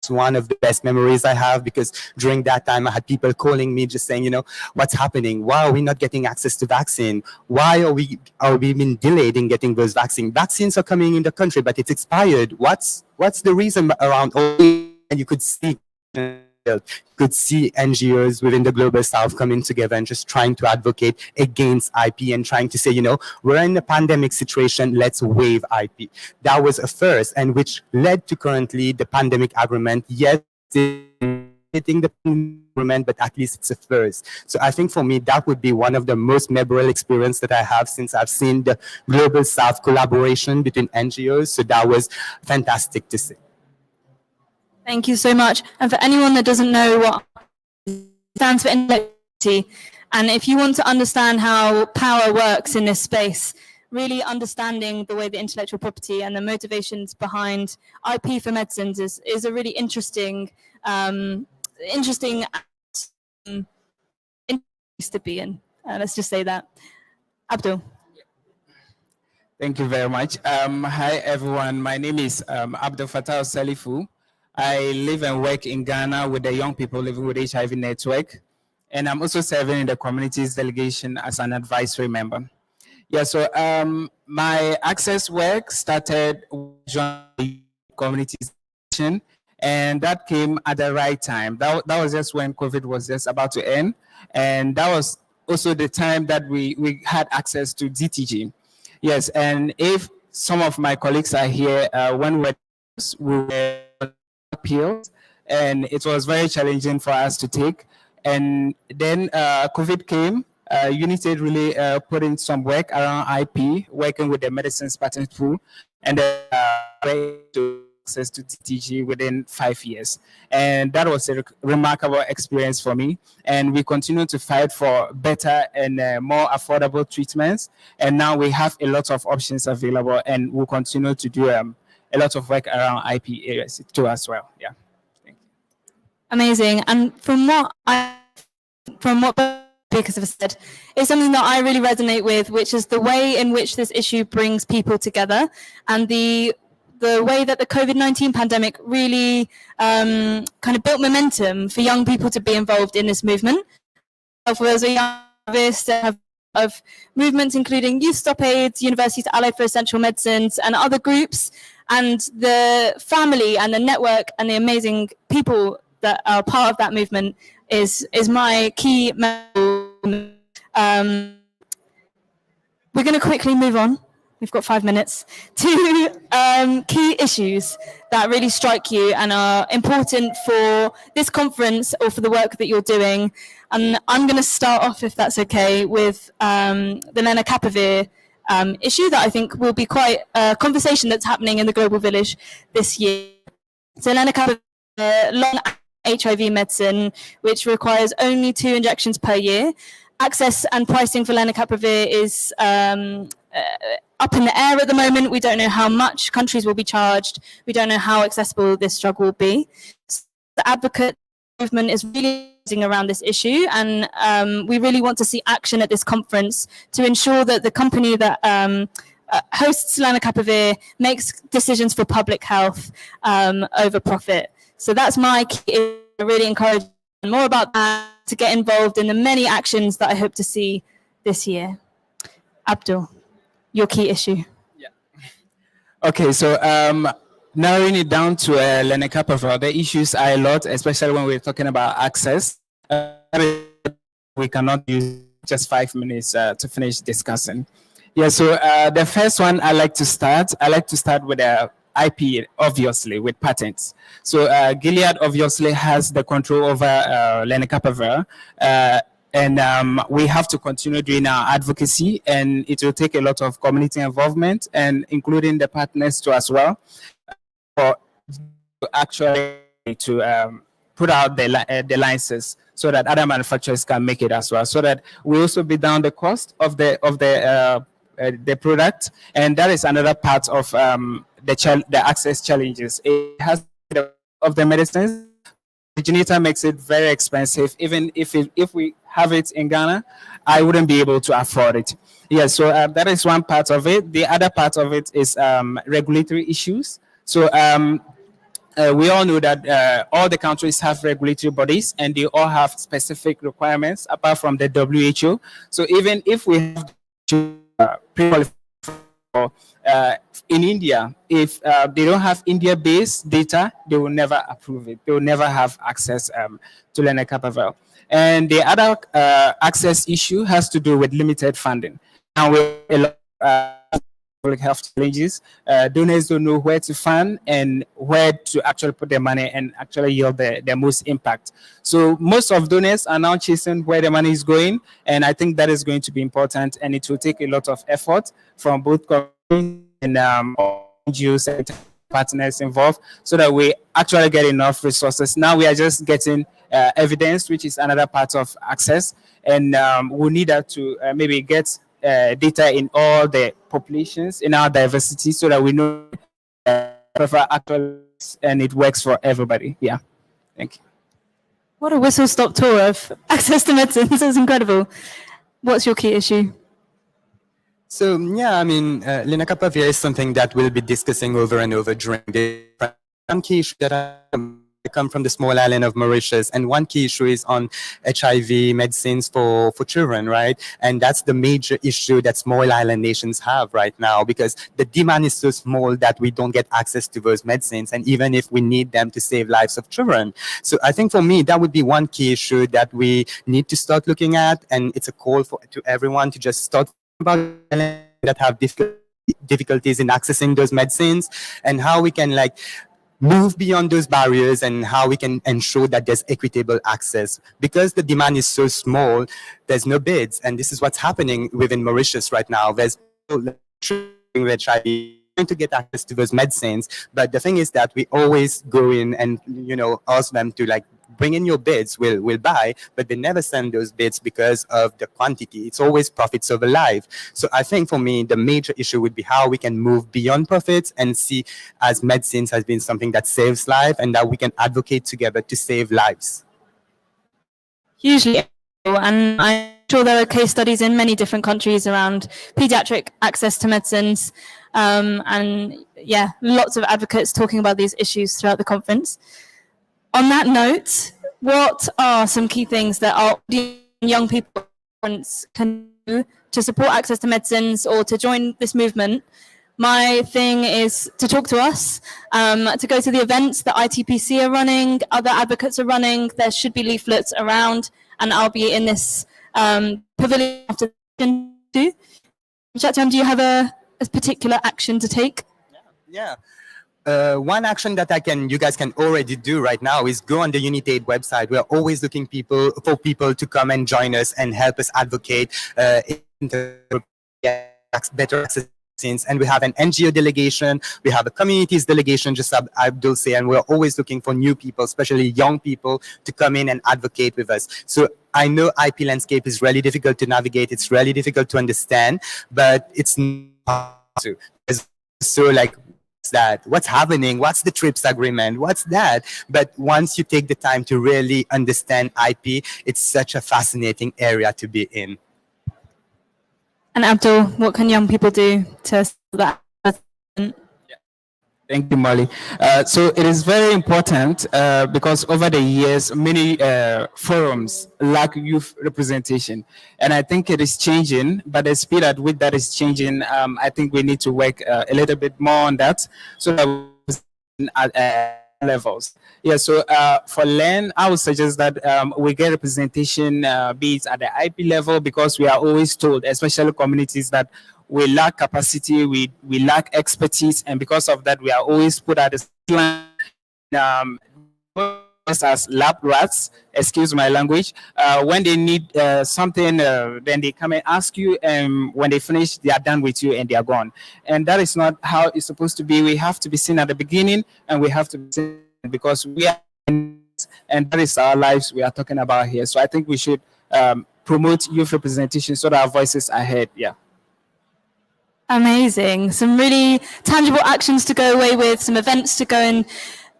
it's one of the best memories I have, because during that time I had people calling me just saying, you know, what's happening? Why are we not getting access to vaccine? Why are we being delayed in getting those vaccines? Vaccines are coming in the country, but it's expired. What's the reason around all? And you could see NGOs within the global south coming together and just trying to advocate against IP and trying to say, you know, we're in a pandemic situation, let's waive IP. That was a first, and which led to currently the pandemic agreement. Yes, hitting the agreement, but at least it's a first. So I think for me, that would be one of the most memorable experience that I have since I've seen the global south collaboration between NGOs. So that was fantastic to see. Thank you so much. And for anyone that doesn't know what it stands for, intellectuality, and if you want to understand how power works in this space, really understanding the way the intellectual property and the motivations behind IP for medicines is a really interesting to be in. Let's just say that. Abdul. Thank you very much. Hi, everyone. My name is Abdul Fattah Salifu. I live and work in Ghana with the young people living with HIV network. And I'm also serving in the communities delegation as an advisory member. Yeah, so my access work started with communities, and that came at the right time. That was just when COVID was just about to end. And that was also the time that we had access to DTG. Yes, and if some of my colleagues are here, when we were appeals, and it was very challenging for us to take. And then COVID came. United really put in some work around IP, working with the medicines patent pool, and to access to DTG within 5 years. And that was a remarkable experience for me. And we continue to fight for better and more affordable treatments. And now we have a lot of options available, and we'll continue to do a lot of work around IP areas too as well. Yeah. Thank you. Amazing. And from what speakers have said, is something that I really resonate with, which is the way in which this issue brings people together, and the way that the COVID-19 pandemic really kind of built momentum for young people to be involved in this movement. As a young activist of movements including Youth Stop AIDS, Universities Allied for Essential Medicines, and other groups, and the family and the network and the amazing people that are part of that movement, is my key. We're going to quickly move on. We've got 5 minutes to key issues that really strike you and are important for this conference or for the work that you're doing. And I'm going to start off, if that's okay, with the lenacapavir issue that I think will be quite a conversation that's happening in the Global Village this year. So lenacapavir, long HIV medicine, which requires only 2 injections per year. Access and pricing for lenacapavir is up in the air at the moment. We don't know how much countries will be charged. We don't know how accessible this drug will be. So the advocate movement is really around this issue, and we really want to see action at this conference to ensure that the company that hosts lenacapavir makes decisions for public health over profit. So that's my key. I really encourage more about that, to get involved in the many actions that I hope to see this year. Abdul, your key issue. Okay, so narrowing it down to lenacapavir, the issues are a lot, especially when we're talking about access. We cannot use just 5 minutes to finish discussing. Yeah, so the first one I like to start with IP, obviously, with patents. So Gilead obviously has the control over lenacapavir, and we have to continue doing our advocacy, and it will take a lot of community involvement, and including the partners too as well, for actually to put out the licenses so that other manufacturers can make it as well, so that we also be down the cost of the product. And that is another part of the access challenges. It has of the medicines. Originator makes it very expensive. Even if we have it in Ghana, I wouldn't be able to afford it. Yeah, so that is one part of it. The other part of it is regulatory issues. So we all know that all the countries have regulatory bodies, and they all have specific requirements apart from the WHO. So even if we have to in India, if they don't have India-based data, they will never approve it. They will never have access to lenacapavir. And the other access issue has to do with limited funding. And with a lot of public health challenges, donors don't know where to fund and where to actually put their money and actually yield the most impact. So most of donors are now chasing where the money is going, and I think that is going to be important, and it will take a lot of effort from both government and NGOs and partners involved, so that we actually get enough resources. Now we are just getting evidence, which is another part of access, and we need to maybe get data in all the populations, in our diversity, so that we know actually and it works for everybody. Yeah, thank you. What a whistle-stop tour of access to medicines. This is incredible. What's your key issue? So, yeah, I mean, lenacapavir is something that we'll be discussing over and over during the one key issue that I come from the small island of Mauritius, and one key issue is on HIV medicines for children, right? And that's the major issue that small island nations have right now, because the demand is so small that we don't get access to those medicines, and even if we need them to save lives of children. So I think for me, that would be one key issue that we need to start looking at, and it's a call to everyone to just start about that have difficulties in accessing those medicines, and how we can move beyond those barriers, and how we can ensure that there's equitable access. Because the demand is so small, there's no bids, and this is what's happening within Mauritius right now. There's HIV trying to get access to those medicines, but the thing is that we always go in and ask them to bring in your bids, we'll buy, but they never send those bids because of the quantity. It's always profits over life. So I think for me, the major issue would be how we can move beyond profits and see as medicines has been something that saves life, and that we can advocate together to save lives. Hugely, and I'm sure there are case studies in many different countries around pediatric access to medicines, and yeah, lots of advocates talking about these issues throughout the conference. On that note, what are some key things that our young people can do to support access to medicines or to join this movement My thing is to talk to us, to go to the events that ITPC are running, other advocates are running. There should be leaflets around, and I'll be in this pavilion after too. Shatyam, do you have a particular action to take? Yeah. One action that you guys can already do right now is go on the Unitate website. We're always looking for people to come and join us and help us advocate in the better access. And we have an NGO delegation, we have a communities delegation, just as Abdul said, and we're always looking for new people, especially young people, to come in and advocate with us. So I know IP landscape is really difficult to navigate, it's really difficult to understand, but it's not to. So like, what's that? What's happening? What's the TRIPS agreement? What's that? But once you take the time to really understand IP, it's such a fascinating area to be in. And Abdul, what can young people do to that? Thank you, Molly. So it is very important because over the years, many forums lack youth representation. And I think it is changing, but the speed at which that is changing, I think we need to work a little bit more on that so that at levels. Yeah, so for LEN, I would suggest that we get representation, be it at the IP level, because we are always told, especially communities, that we lack capacity, we lack expertise, and because of that, we are always put at the line as lab rats, excuse my language. When they need something, then they come and ask you, and when they finish, they are done with you and they are gone. And that is not how it's supposed to be. We have to be seen at the beginning, and we have to be seen because we are, and that is our lives we are talking about here. So I think we should promote youth representation so that our voices are heard. Yeah. Amazing. Some really tangible actions to go away with, some events to go and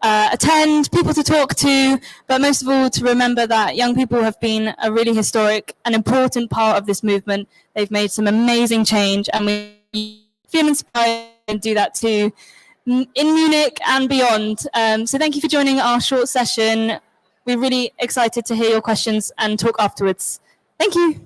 attend, people to talk to, but most of all to remember that young people have been a really historic and important part of this movement. They've made some amazing change, and we feel inspired and do that too in Munich and beyond. So thank you for joining our short session. We're really excited to hear your questions and talk afterwards. Thank you.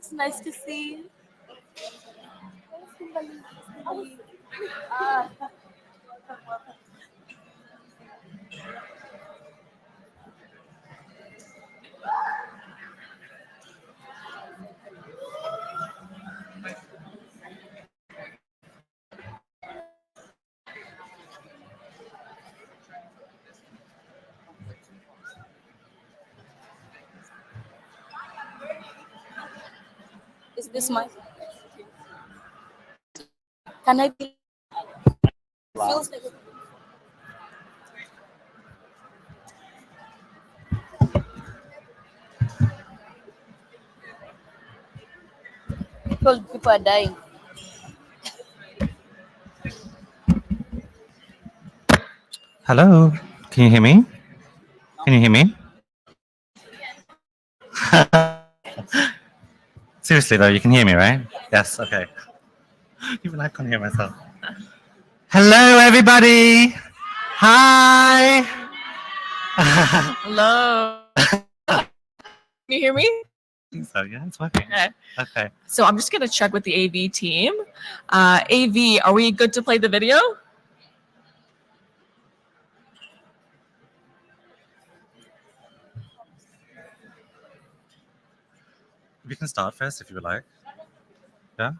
It's nice to see. Is this my? Can I be? Feels like. People are dying. Hello, can you hear me? Can you hear me? Seriously though, you can hear me, right? Yes, okay. Even I can't hear myself. Hello, everybody. Hi. Hello. Can you hear me? So yeah, it's working. Okay. Okay. So I'm just gonna check with the AV team. AV, are we good to play the video? We can start first if you would like. Yeah.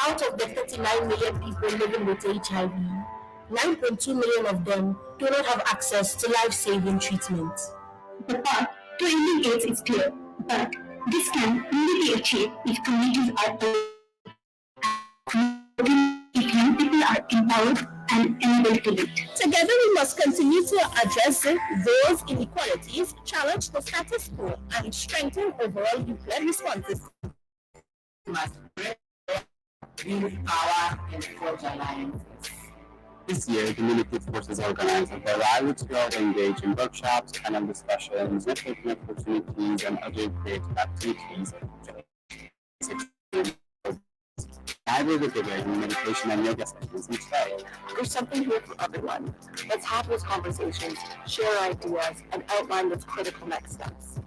Out of the 39 million people living with HIV, 9.2 million of them do not have access to life-saving treatment. The path to ending AIDS is clear, but this can only be achieved if communities are if young people are empowered and enabled to lead. Together, we must continue to address those inequalities, challenge the status quo, and strengthen overall youth-led responses. Youth power and forge alliances. This year, Community Forces organized a variety of engage in workshops, panel discussions, networking opportunities, and other creative activities. I will be giving meditation and yoga sessions each day. There's something here for everyone. Let's have those conversations, share ideas, and outline those critical next steps.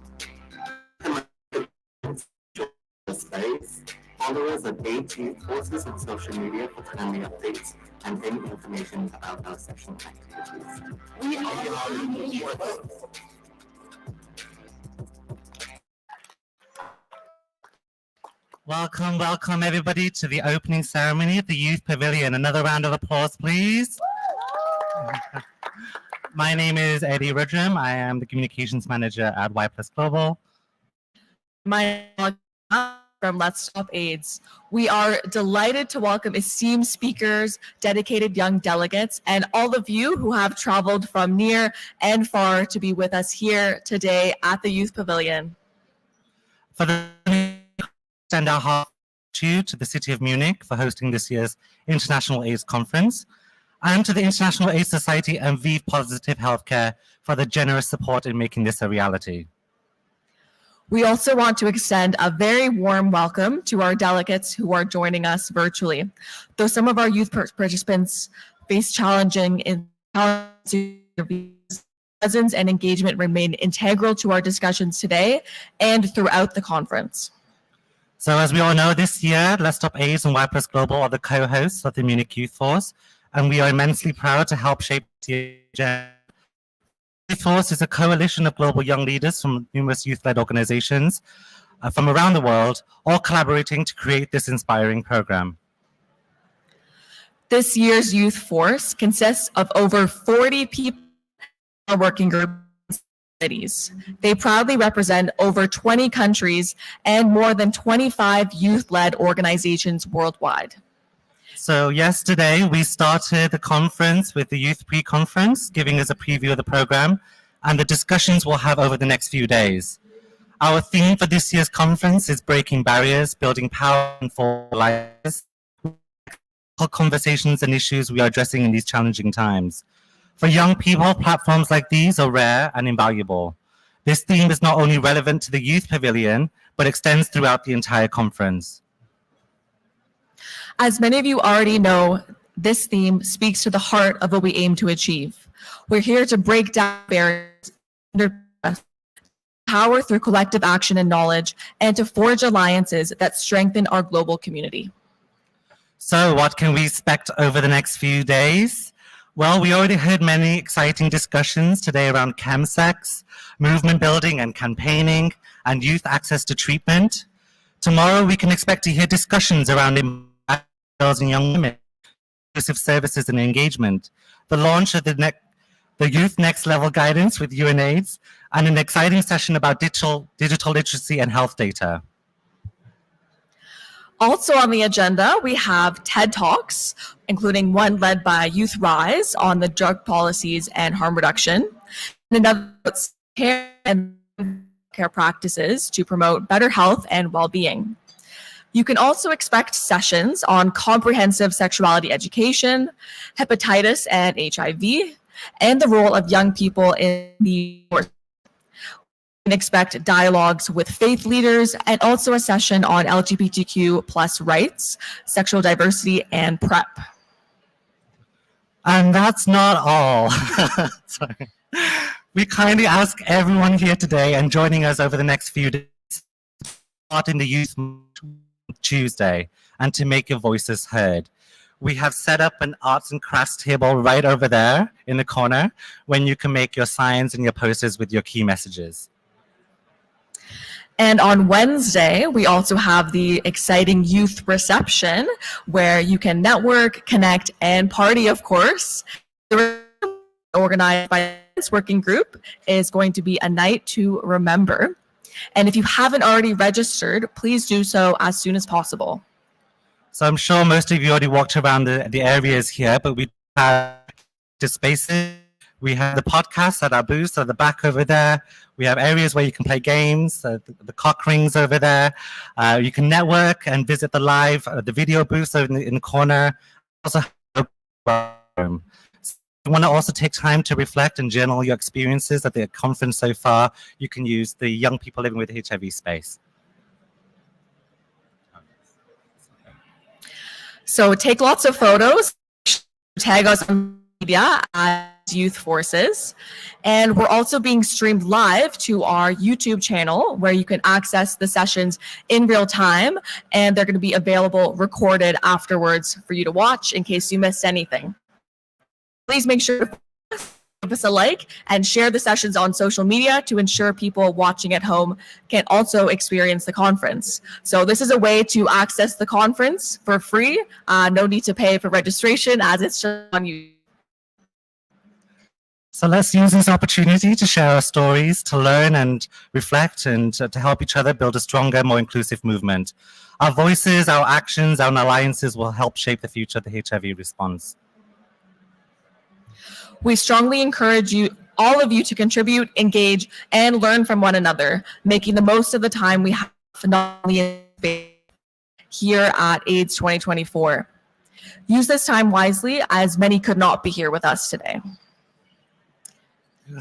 Space. Follow us at AT Forces on social media for timely updates and any information about our session activities. We are Welcome, welcome everybody to the opening ceremony at the Youth Pavilion. Another round of applause, please. My name is Eddie Rudrum. I am the Communications Manager at Y+ Global. My from Let's Stop AIDS. We are delighted to welcome esteemed speakers, dedicated young delegates, and all of you who have traveled from near and far to be with us here today at the Youth Pavilion. For the extend our heart to the City of Munich for hosting this year's International AIDS Conference, and to the International AIDS Society and ViV Positive Healthcare for the generous support in making this a reality. We also want to extend a very warm welcome to our delegates who are joining us virtually. Though some of our youth participants face challenging presence and engagement remain integral to our discussions today and throughout the conference. So as we all know, this year, Let's Stop AIDS and Y+ Global are the co-hosts of the Munich Youth Force, and we are immensely proud to help shape the agenda Youth Force is a coalition of global young leaders from numerous youth-led organizations from around the world, all collaborating to create this inspiring program. This year's Youth Force consists of over 40 people in our working group cities. They proudly represent over 20 countries and more than 25 youth-led organizations worldwide. So yesterday we started the conference with the Youth Pre-Conference, giving us a preview of the program and the discussions we'll have over the next few days. Our theme for this year's conference is breaking barriers, building power and for lives, conversations and issues we are addressing in these challenging times. For young people, platforms like these are rare and invaluable. This theme is not only relevant to the Youth Pavilion, but extends throughout the entire conference. As many of you already know, this theme speaks to the heart of what we aim to achieve. We're here to break down barriers, power through collective action and knowledge, and to forge alliances that strengthen our global community. So what can we expect over the next few days? Well, we already heard many exciting discussions today around chemsex, movement building and campaigning, and youth access to treatment. Tomorrow, we can expect to hear discussions around girls and young women, inclusive services and engagement, the launch of the Youth Next Level guidance with UNAIDS, and an exciting session about digital literacy and health data. Also on the agenda, we have TED Talks, including one led by Youth Rise on the drug policies and harm reduction, and another about care and care practices to promote better health and well-being. You can also expect sessions on comprehensive sexuality education, hepatitis and HIV, and the role of young people in the workforce. You can expect dialogues with faith leaders and also a session on LGBTQ plus rights, sexual diversity, and PrEP. And that's not all. Sorry. We kindly ask everyone here today and joining us over the next few days to start in the Youth Tuesday and to make your voices heard. We have set up an arts and crafts table right over there in the corner when you can make your signs and your posters with your key messages. And on Wednesday, we also have the exciting youth reception where you can network, connect, and party, of course. The organized by this working group is going to be a night to remember. And if you haven't already registered, please do so as soon as possible. So I'm sure most of you already walked around the areas here, but we have the spaces. We have the podcasts at our booths at the back over there. We have areas where you can play games, the cock rings over there. You can network and visit the video booths over in the corner. Also, you want to also take time to reflect and journal your experiences at the conference so far. You can use the Young People Living with HIV space. So take lots of photos, tag us on media at Youth Forces. And we're also being streamed live to our YouTube channel where you can access the sessions in real time. And they're going to be available recorded afterwards for you to watch in case you missed anything. Please make sure to give us a like and share the sessions on social media to ensure people watching at home can also experience the conference. So this is a way to access the conference for free. No need to pay for registration as it's just on YouTube. So let's use this opportunity to share our stories, to learn and reflect, and to help each other build a stronger, more inclusive movement. Our voices, our actions, our alliances will help shape the future of the HIV response. We strongly encourage all of you to contribute, engage, and learn from one another, making the most of the time we have not only here at AIDS 2024. Use this time wisely, as many could not be here with us today.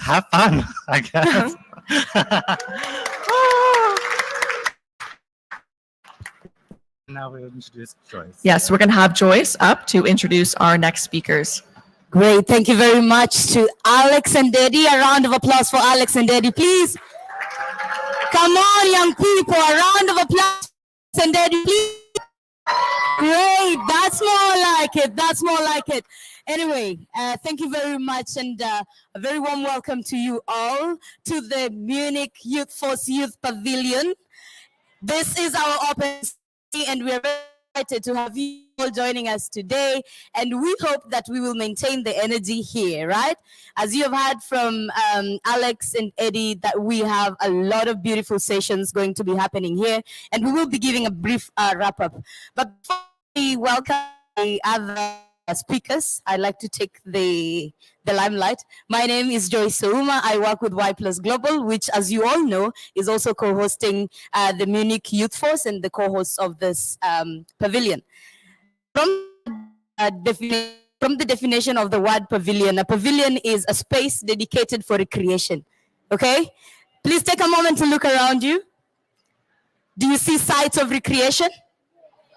Have fun, I guess. Now we'll introduce Joyce. Yes, we're going to have Joyce up to introduce our next speakers. Great. Thank you very much to Alex and Daddy. A round of applause for Alex and Daddy, please. Come on, young people. A round of applause for Alex and Daddy, please. Great. That's more like it. That's more like it. Anyway, thank you very much, and a very warm welcome to you all to the Munich Youth Force Youth Pavilion. This is our open city, and we are very excited to have you all joining us today, and we hope that we will maintain the energy here, right? As you have heard from Alex and Eddie, that we have a lot of beautiful sessions going to be happening here, and we will be giving a brief wrap-up. But before we welcome the other speakers, I'd like to take the limelight. My name is Joyce Souma. I work with Y Plus Global, which, as you all know, is also co-hosting the Munich Youth Force and the co-hosts of this pavilion. From the definition of the word pavilion, a pavilion is a space dedicated for recreation. Okay? Please take a moment to look around you. Do you see sites of recreation?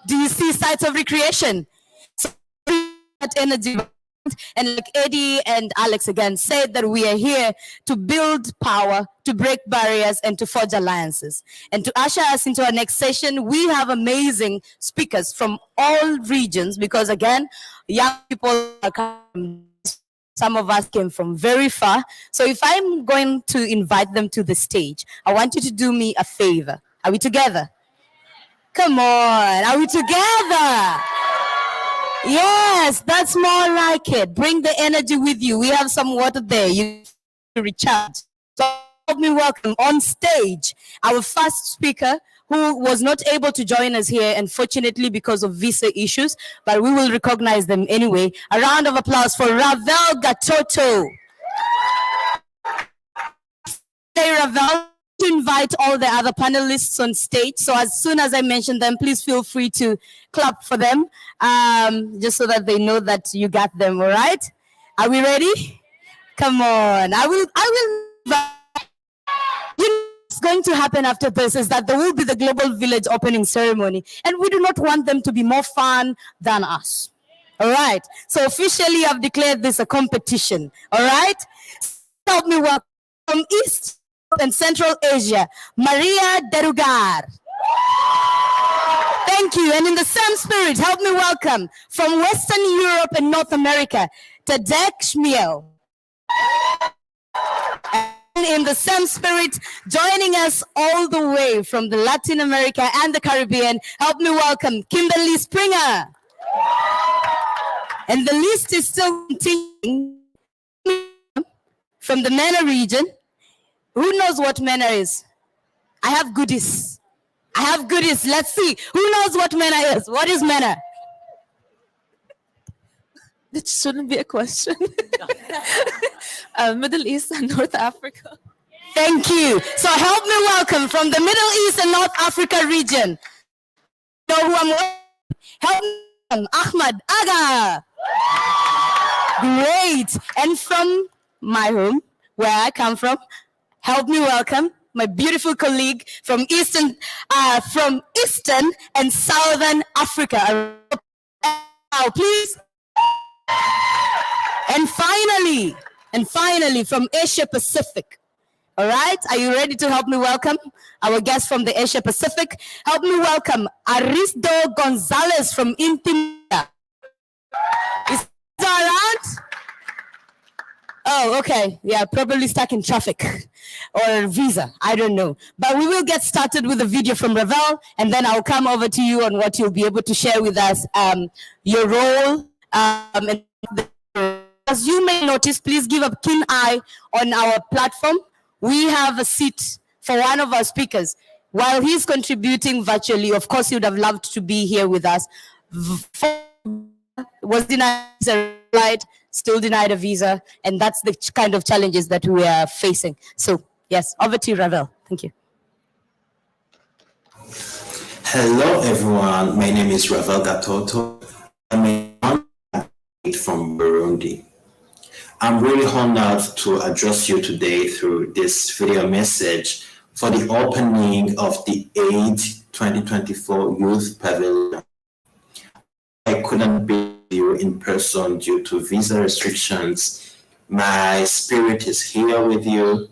Do you see sites of recreation? Energy, and like Eddie and Alex again said, that we are here to build power, to break barriers, and to forge alliances. And to usher us into our next session, we have amazing speakers from all regions, because again, young people are coming. Some of us came from very far. So if I'm going to invite them to the stage, I want you to do me a favor. Are we together? Come on, are we together? Yes, that's more like it. Bring the energy with you. We have some water there. You recharge. So help me welcome on stage our first speaker, who was not able to join us here, unfortunately, because of visa issues, but we will recognize them anyway. A round of applause for Ravel Gatoto. Hey, Ravel, to invite all the other panelists on stage. So as soon as I mention them, please feel free to clap for them, just so that they know that you got them. All right? Are we ready? Come on. I will. What's going to happen after this is that there will be the Global Village opening ceremony, and we do not want them to be more fun than us. All right? So officially, I've declared this a competition. All right? Help me welcome from East and Central Asia, Maria Derugar. Thank you. And in the same spirit, help me welcome from Western Europe and North America, Tadek Shmiel. And in the same spirit, joining us all the way from the Latin America and the Caribbean, help me welcome Kimberly Springer. And the list is still continuing from the MENA region. Who knows what MENA is? I have goodies. I have goodies. Let's see. Who knows what MENA is? What is MENA? That shouldn't be a question. Middle East and North Africa. Thank you. So help me welcome from the Middle East and North Africa region. Know who I'm with? Help me welcome Ahmad Aga. Great. And from my home, where I come from, help me welcome my beautiful colleague from Eastern and Southern Africa. Now, please. And finally, from Asia Pacific. All right, are you ready to help me welcome our guest from the Asia Pacific? Help me welcome Aristo Gonzalez from Intimida. Is he around? Oh, okay. Yeah, probably stuck in traffic or visa. I don't know. But we will get started with a video from Ravel, and then I'll come over to you on what you'll be able to share with us, your role. And as you may notice, please give a keen eye on our platform. We have a seat for one of our speakers. While he's contributing virtually, of course, he would have loved to be here with us. Was denied a flight, still denied a visa, and that's the kind of challenges that we are facing. So, yes, over to you, Ravel. Thank you. Hello, everyone. My name is Ravel Gatoto. I'm from Burundi. I'm really honored to address you today through this video message for the opening of the AIDS 2024 Youth Pavilion. I couldn't be with you in person due to visa restrictions. My spirit is here with you,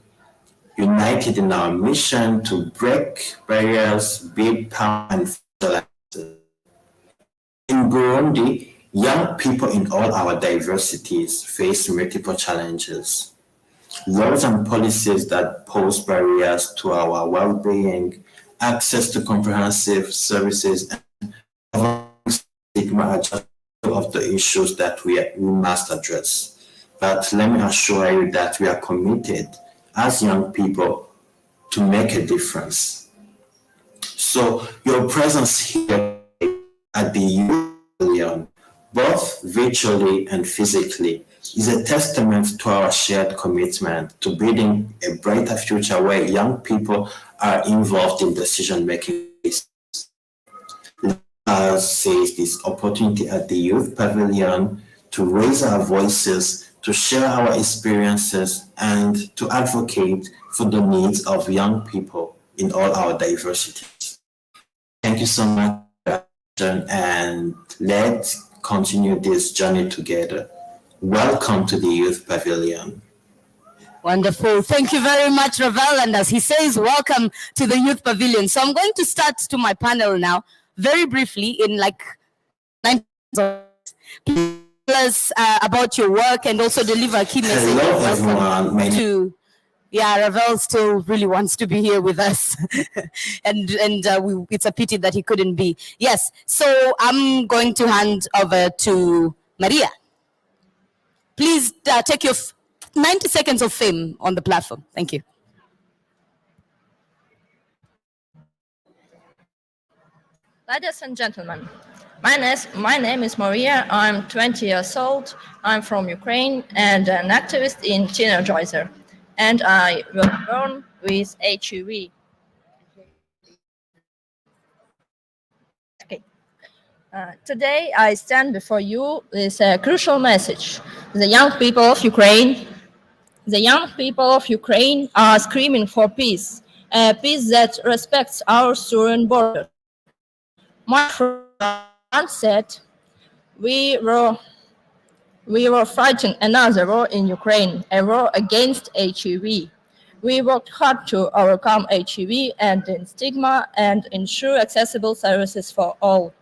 united in our mission to break barriers, build power, and fertilize. In Burundi, Young people in all our diversities face multiple challenges. Laws and policies that pose barriers to our well-being, access to comprehensive services, and stigma are just two of the issues that we must address. But let me assure you that we are committed as young people to make a difference. So your presence here at the Youth Pavilion, both virtually and physically, is a testament to our shared commitment to building a brighter future where young people are involved in decision-making. Let us seize this opportunity at the Youth Pavilion to raise our voices, to share our experiences, and to advocate for the needs of young people in all our diversities. Thank you so much, and let's continue this journey together. Welcome to the Youth Pavilion. Wonderful. Thank you very much, Ravel. And as he says, welcome to the Youth Pavilion. So I'm going to start to my panel now, very briefly, in like 9 minutes. Please tell us about your work and also deliver a key message. Hello, everyone. Ravel still really wants to be here with us. It's a pity that he couldn't be. Yes, so I'm going to hand over to Maria. Please take your 90 seconds of fame on the platform. Thank you. Ladies and gentlemen, my name is Maria. I'm 20 years old. I'm from Ukraine and an activist in Energizer. And I was born with HIV. Okay. Today I stand before you with a crucial message. The young people of Ukraine are screaming for peace, a peace that respects our southern border. My friend said we were fighting another war in Ukraine, a war against HIV. We worked hard to overcome HIV and the stigma and ensure accessible services for all.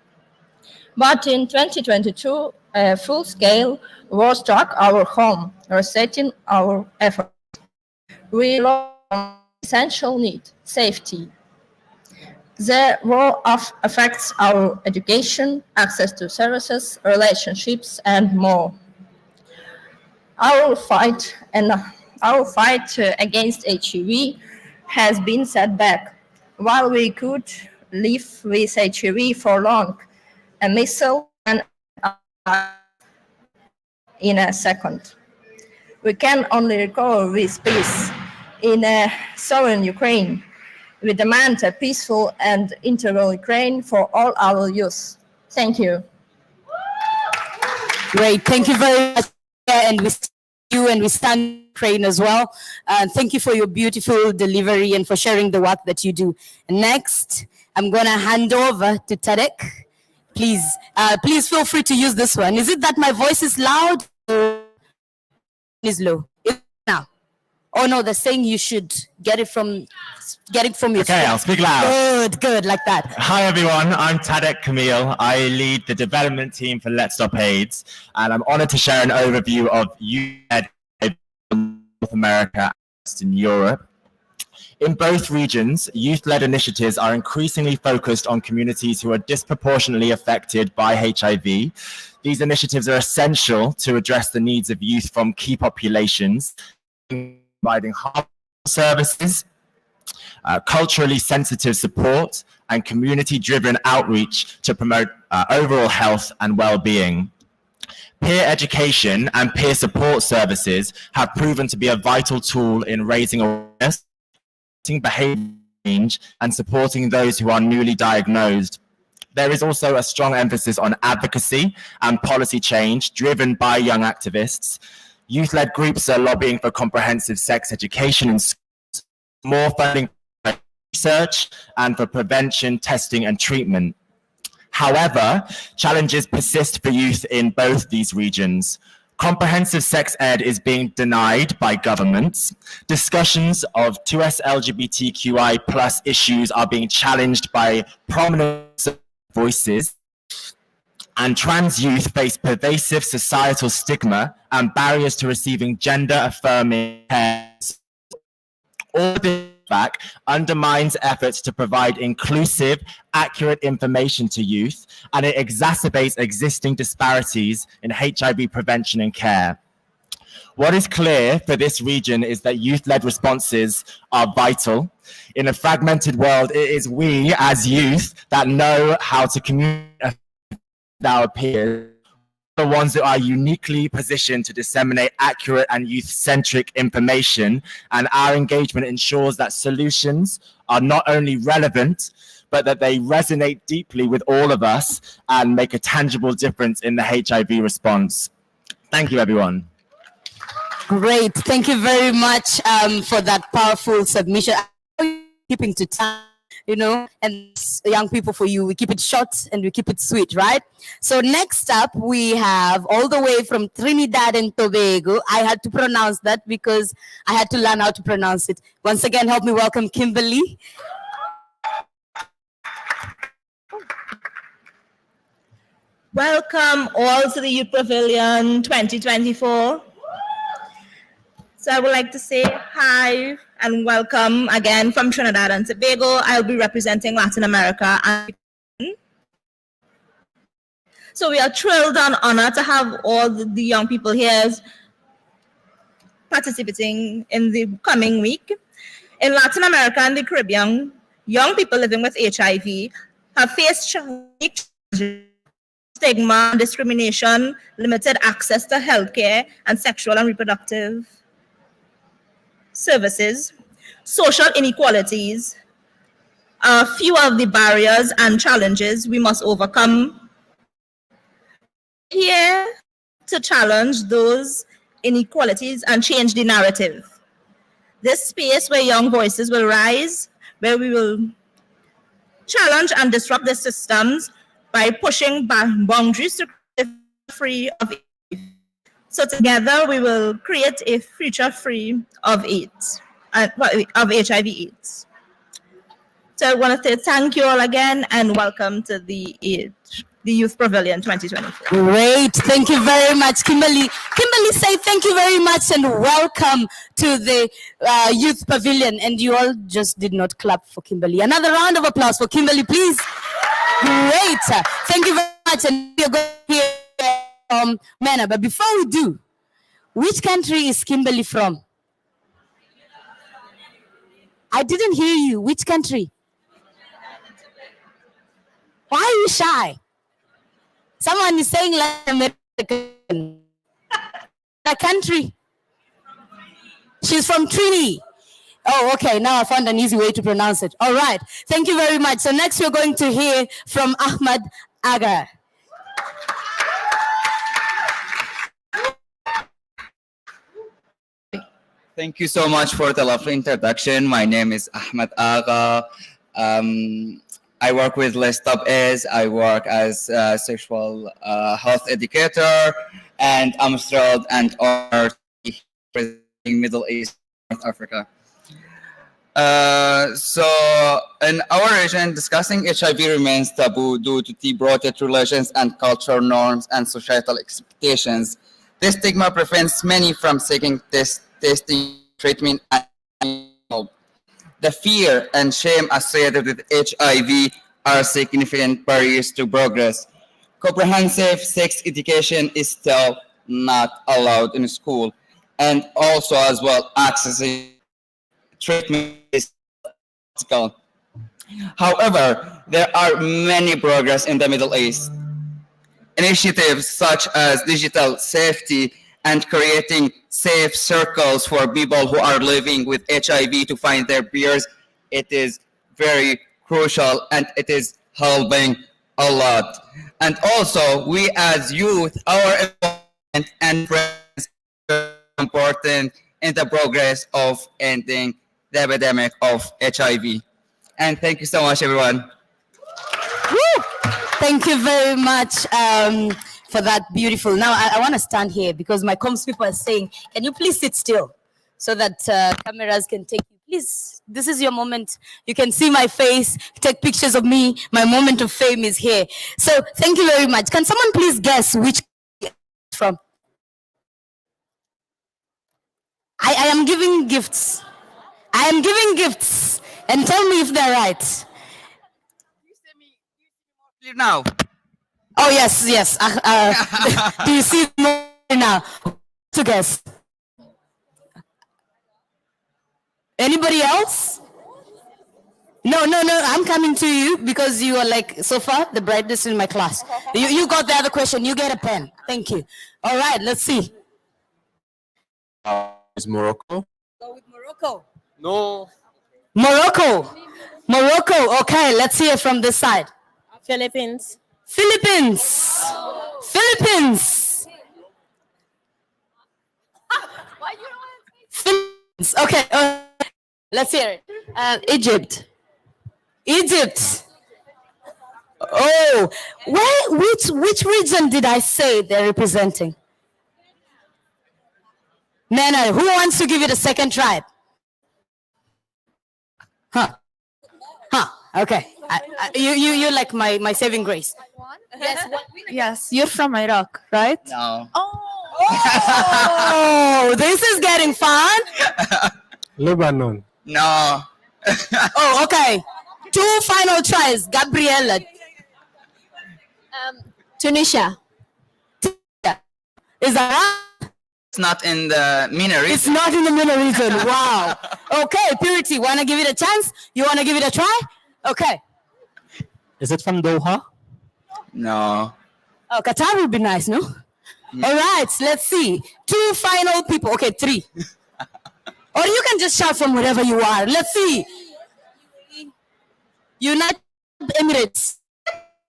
But in 2022, a full-scale war struck our home, resetting our efforts. We lost an essential need, safety. The war affects our education, access to services, relationships, and more. Our fight against HIV has been set back. While we could live with HIV for long, a missile can in a second. We can only recover with peace. In southern Ukraine, we demand a peaceful and integral Ukraine for all our youth. Thank you. Great, thank you very much. And we stand in Ukraine as well. Thank you for your beautiful delivery and for sharing the work that you do. Next, I'm gonna hand over to Tadek. Please feel free to use this one. Is it that my voice is loud or is low? Now. Oh no, they're saying you should get it from your Okay, I'll speak loud. Good, like that. Hi everyone, I'm Tadek Camille. I lead the development team for Let's Stop AIDS, and I'm honored to share an overview of youth-led North America and in Europe. In both regions, youth-led initiatives are increasingly focused on communities who are disproportionately affected by HIV. These initiatives are essential to address the needs of youth from key populations, providing harmful services, culturally sensitive support, and community-driven outreach to promote overall health and well-being. Peer education and peer support services have proven to be a vital tool in raising awareness, behavior change, and supporting those who are newly diagnosed. There is also a strong emphasis on advocacy and policy change driven by young activists. Youth-led groups are lobbying for comprehensive sex education in schools, more funding for research, and for prevention, testing, and treatment. However, challenges persist for youth in both these regions. Comprehensive sex ed is being denied by governments. Discussions of 2S LGBTQI+ issues are being challenged by prominent voices. and trans youth face pervasive societal stigma and barriers to receiving gender-affirming care. All this feedback undermines efforts to provide inclusive, accurate information to youth, and it exacerbates existing disparities in HIV prevention and care. What is clear for this region is that youth-led responses are vital. In a fragmented world, it is we as youth that know how to communicate with our peers, the ones that are uniquely positioned to disseminate accurate and youth-centric information, and our engagement ensures that solutions are not only relevant, but that they resonate deeply with all of us and make a tangible difference in the HIV response. Thank you, everyone. Great. Thank you very much for that powerful submission. Keeping to time, you know, and young people, for you, we keep it short and we keep it sweet, right? So next up, we have all the way from Trinidad and Tobago. I had to pronounce that because I had to learn how to pronounce it. Once again, help me welcome Kimberly. Welcome all to the Youth Pavilion 2024. So I would like to say hi and welcome again from Trinidad and Tobago. I'll be representing Latin America. So we are thrilled and honored to have all the young people here participating in the coming week. In Latin America and the Caribbean, young people living with HIV have faced stigma, discrimination, limited access to healthcare and sexual and reproductive services, social inequalities are few of the barriers and challenges we must overcome. Here to challenge those inequalities and change the narrative. This space where young voices will rise, where we will challenge and disrupt the systems by pushing boundaries to free of AIDS. So together we will create a future free of AIDS, of HIV/AIDS. So I want to say thank you all again and welcome to the Youth Pavilion 2024. Great, thank you very much, Kimberly. Kimberly, say thank you very much and welcome to the Youth Pavilion. And you all just did not clap for Kimberly. Another round of applause for Kimberly, please. Great, thank you very much. And we're going to hear Mena, but before we do, which country is Kimberly from? I didn't hear you. Which country? Why are you shy? Someone is saying Latin American. A country. She's from Trini. Oh, okay. Now I found an easy way to pronounce it. All right. Thank you very much. So next we're going to hear from Ahmad Aga. Thank you so much for the lovely introduction. My name is Ahmad Aga. I work with Let's Stop AIDS. I work as a sexual health educator, and I'm thrilled and honored to be representing Middle East, North Africa. So in our region, discussing HIV remains taboo due to deep-rooted relations and cultural norms and societal expectations. This stigma prevents many from seeking testing, treatment, and help. The fear and shame associated with HIV are significant barriers to progress. Comprehensive sex education is still not allowed in school, and also as well accessing treatment is difficult. However, there are many progress in the Middle East. Initiatives such as digital safety and creating safe circles for people who are living with HIV to find their peers, it is very crucial and it is helping a lot. And also, we as youth, our involvement and friends are important in the progress of ending the epidemic of HIV. And thank you so much, everyone. Woo! Thank you very much for that beautiful. Now, I want to stand here because my comms people are saying, can you please sit still so that cameras can take you. Please, this is your moment. You can see my face, take pictures of me. My moment of fame is here. So thank you very much. Can someone please guess which from? I am giving gifts. I am giving gifts. And tell me if they're right. Now. Oh, yes, yes. Do you see more now? To guess. Anybody else? No, no, no. I'm coming to you because you are like, so far, the brightest in my class. You got the other question. You get a pen. Thank you. All right, let's see. Is Morocco? Go with Morocco. No. Morocco. Morocco. Okay, let's hear from this side. Philippines. Philippines. Philippines. Philippines. Okay. Let's hear it. Egypt. Egypt. Oh, which region did I say they're representing? Nana, who wants to give it a second try? Huh. Huh. Okay. You're like my saving grace. Yes. Yes. You're from Iraq, right? No. Oh, this is getting fun. Lebanon. No. Oh, okay. 2 final tries. Gabriella. Tunisia. Is that? It's not in the MENA region. It's not in the MENA region. Wow. Okay, Purity, wanna give it a chance? You wanna give it a try? Okay. Is it from Doha? No. Oh, Qatar would be nice, no? All right, let's see. 2 final people. Okay, 3. Or you can just shout from wherever you are. Let's see. United Emirates.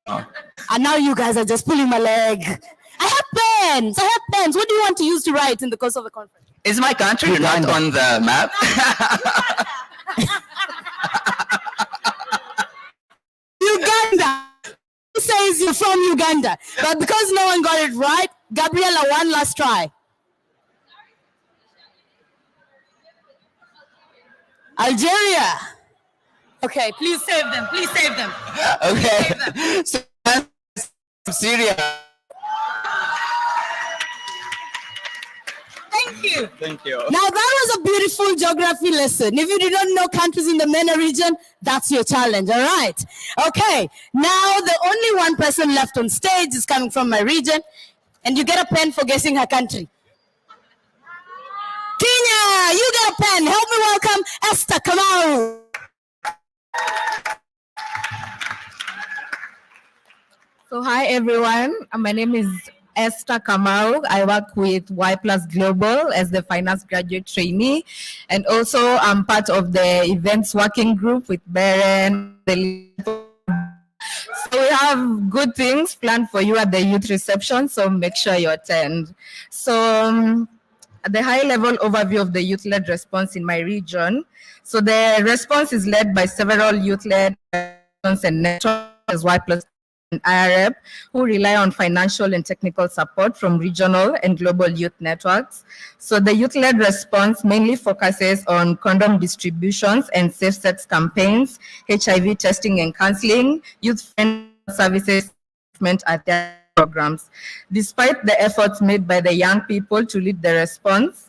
And now you guys are just pulling my leg. I have pens. I have pens. What do you want to use to write in the course of the conference? Is my country not on the map? Uganda. Who says you're from Uganda? But because no one got it right, Gabriella, one last try. Algeria. Okay, please save them. Please save them. Okay. So, Syria. Thank you. Thank you. Now that was a beautiful geography lesson. If you did not know countries in the MENA region, that's your challenge, all right? Okay, now the only one person left on stage is coming from my region, and you get a pen for guessing her country. Kenya, you get a pen. Help me welcome Esther Kamaru. So hi everyone, my name is Esther Kamaru. I work with Y Plus Global as the finance graduate trainee, and also I'm part of the events working group with Beren. So we have good things planned for you at the youth reception, so make sure you attend. So the high-level overview of the youth-led response in my region. So the response is led by several youth-led and networks as Y Plus and IREP, who rely on financial and technical support from regional and global youth networks. So the youth-led response mainly focuses on condom distributions and safe sex campaigns, HIV testing and counseling, youth-friendly services at their programs. Despite the efforts made by the young people to lead the response,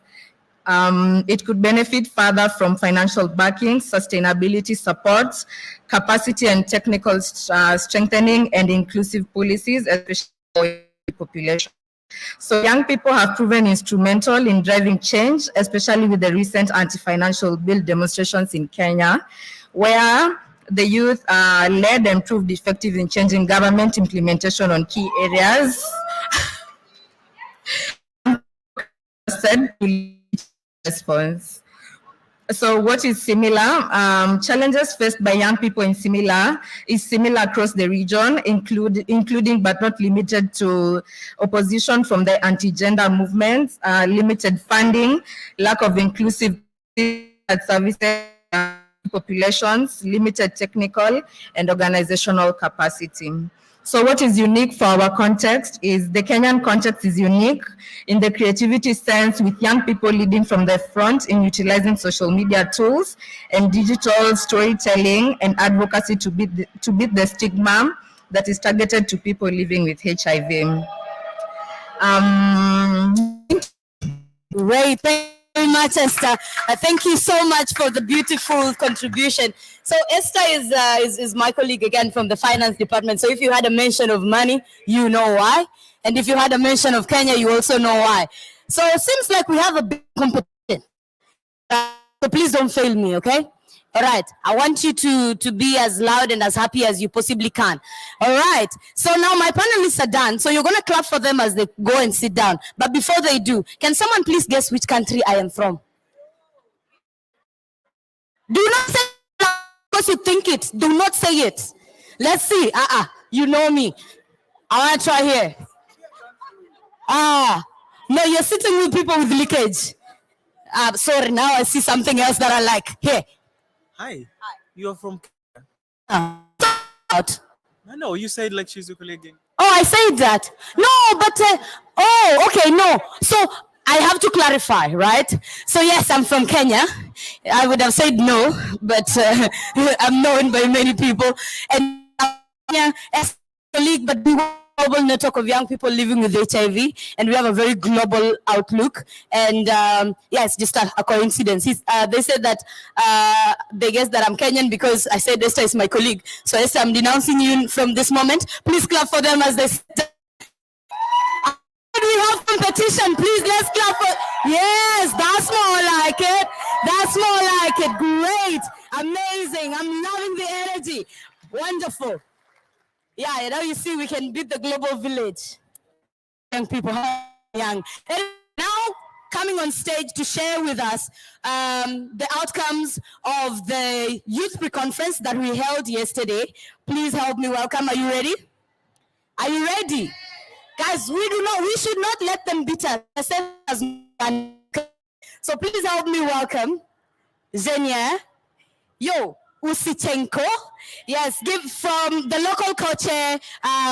it could benefit further from financial backing, sustainability support, capacity and technical strengthening, and inclusive policies, especially for the population. So young people have proven instrumental in driving change, especially with the recent anti-financial bill demonstrations in Kenya, where the youth led and proved effective in changing government implementation on key areas. Response. So what is similar? Challenges faced by young people is similar across the region, including but not limited to opposition from the anti-gender movements, limited funding, lack of inclusive services, populations, limited technical and organizational capacity. So what is unique for our context is the Kenyan context is unique in the creativity sense, with young people leading from the front in utilizing social media tools and digital storytelling and advocacy to beat the stigma that is targeted to people living with HIV. Great. Thank you very much, Esther. Thank you so much for the beautiful contribution. So Esther is my colleague again from the finance department. So if you had a mention of money, you know why. And if you had a mention of Kenya, you also know why. So it seems like we have a big competition. So please don't fail me, okay? All right. I want you to be as loud and as happy as you possibly can. All right. So now my panelists are done. So you're going to clap for them as they go and sit down. But before they do, can someone please guess which country I am from? Do not say it because you think it. Do not say it. Let's see. You know me. I want to try here. No, you're sitting with people with leakage. Sorry, now I see something else that I like. Here. Hi. You're from Out. No, you said like she's your colleague. Oh, I said that. No, but okay, no. So I have to clarify, right? So yes, I'm from Kenya. I would have said no, but I'm known by many people. And Kenya as a colleague, but we work global network of young people living with HIV, and we have a very global outlook. And yeah, it's just a coincidence. They said that they guess that I'm Kenyan because I said Esther is my colleague. So Esther, I'm denouncing you from this moment. Please clap for them as they sit. We have competition. Please, let's clap for. Yes, that's more like it. That's more like it. Great, amazing. I'm loving the energy. Wonderful. Yeah, now you see we can beat the global village. Young people, young. And now coming on stage to share with us the outcomes of the youth pre-conference that we held yesterday. Please help me welcome. Are you ready? Are you ready? Guys, we should not let them beat us. So please help me welcome Zenia. Yo. Usichenko. Yes, give from the local co-chair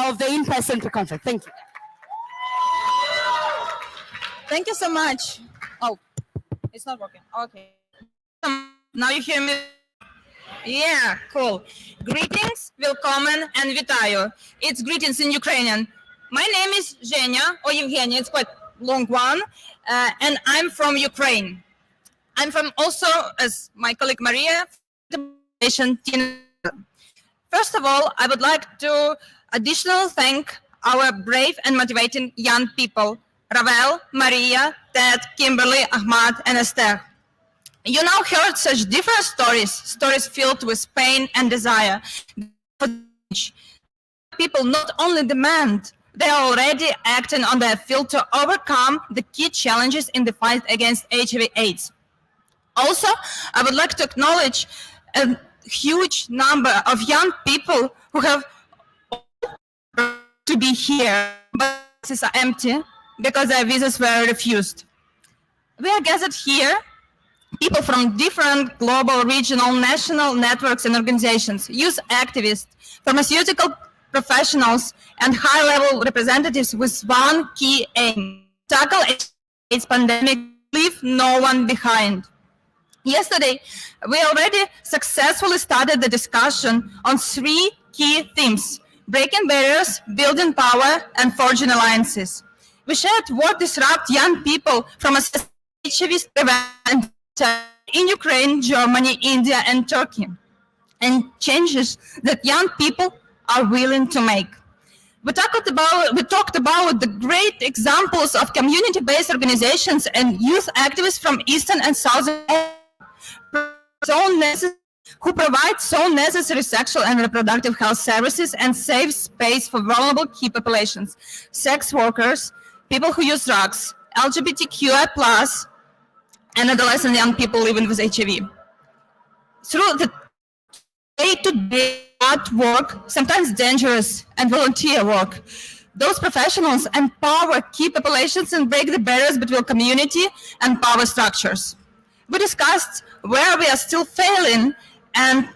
of the in-person conference. Thank you. Thank you so much. Oh, it's not working. Okay. Now you hear me? Yeah, cool. Greetings, willkommen, and вітаю. It's greetings in Ukrainian. My name is Zhenya, or Evgenia, it's quite a long one, and I'm from Ukraine. I'm from also, as my colleague Maria, First of all, I would like to additionally thank our brave and motivating young people, Ravel, Maria, Ted, Kimberly, Ahmad, and Esther. You now heard such different stories filled with pain and desire. People not only demand, they are already acting on their field to overcome the key challenges in the fight against HIV/AIDS. Also, I would like to acknowledge a huge number of young people who have to be here, but buses are empty because their visas were refused. We are gathered here, people from different global, regional, national networks and organizations, youth activists, pharmaceutical professionals, and high-level representatives with one key aim: tackle AIDS pandemic, leave no one behind. Yesterday, we already successfully started the discussion on 3 key themes: breaking barriers, building power, and forging alliances. We shared what disrupt young people from a HIV prevention in Ukraine, Germany, India, and Turkey, and changes that young people are willing to make. We talked about the great examples of community-based organizations and youth activists from Eastern and Southern who provide so necessary sexual and reproductive health services and safe space for vulnerable key populations, sex workers, people who use drugs, LGBTQI+, and adolescent young people living with HIV. Through the day-to-day hard work, sometimes dangerous, and volunteer work, those professionals empower key populations and break the barriers between community and power structures. We discussed where we are still failing and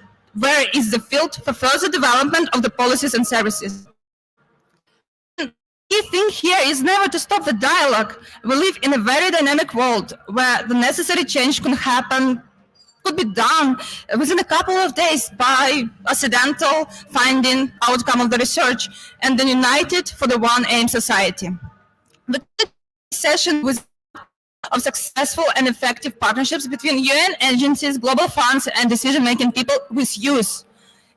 where is the field for further development of the policies and services. key thing here is never to stop the dialogue. We live in a very dynamic world where the necessary change could be done within a couple of days by accidental finding outcome of the research and then united for the one aim society. The session was of successful and effective partnerships between UN agencies, global funds, and decision-making people with youth.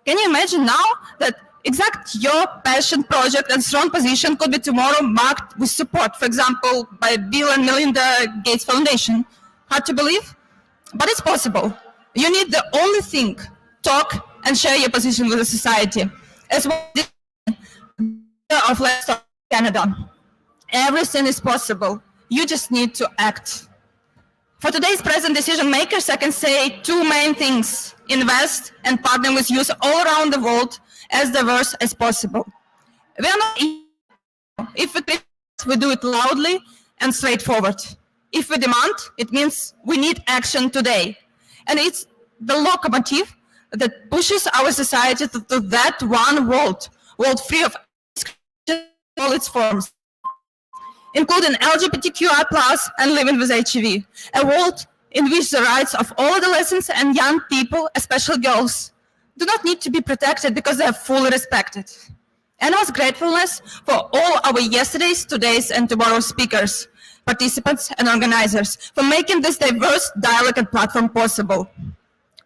Can you imagine now that exact your passion project and strong position could be tomorrow marked with support, for example, by Bill and Melinda Gates Foundation? Hard to believe? But it's possible. You need the only thing, talk and share your position with the society. As well of Let's Stop Canada. Everything is possible. You just need to act. For today's present decision makers, I can say two main things. Invest and partner with youth all around the world as diverse as possible. We are not if we do it loudly and straightforward. If we demand, it means we need action today. And it's the locomotive that pushes our society to that one world free of all its forms, including LGBTQI+ and living with HIV, a world in which the rights of all adolescents and young people, especially girls, do not need to be protected because they are fully respected. And with gratefulness for all our yesterday's, today's, and tomorrow's speakers, participants, and organizers for making this diverse dialogue and platform possible.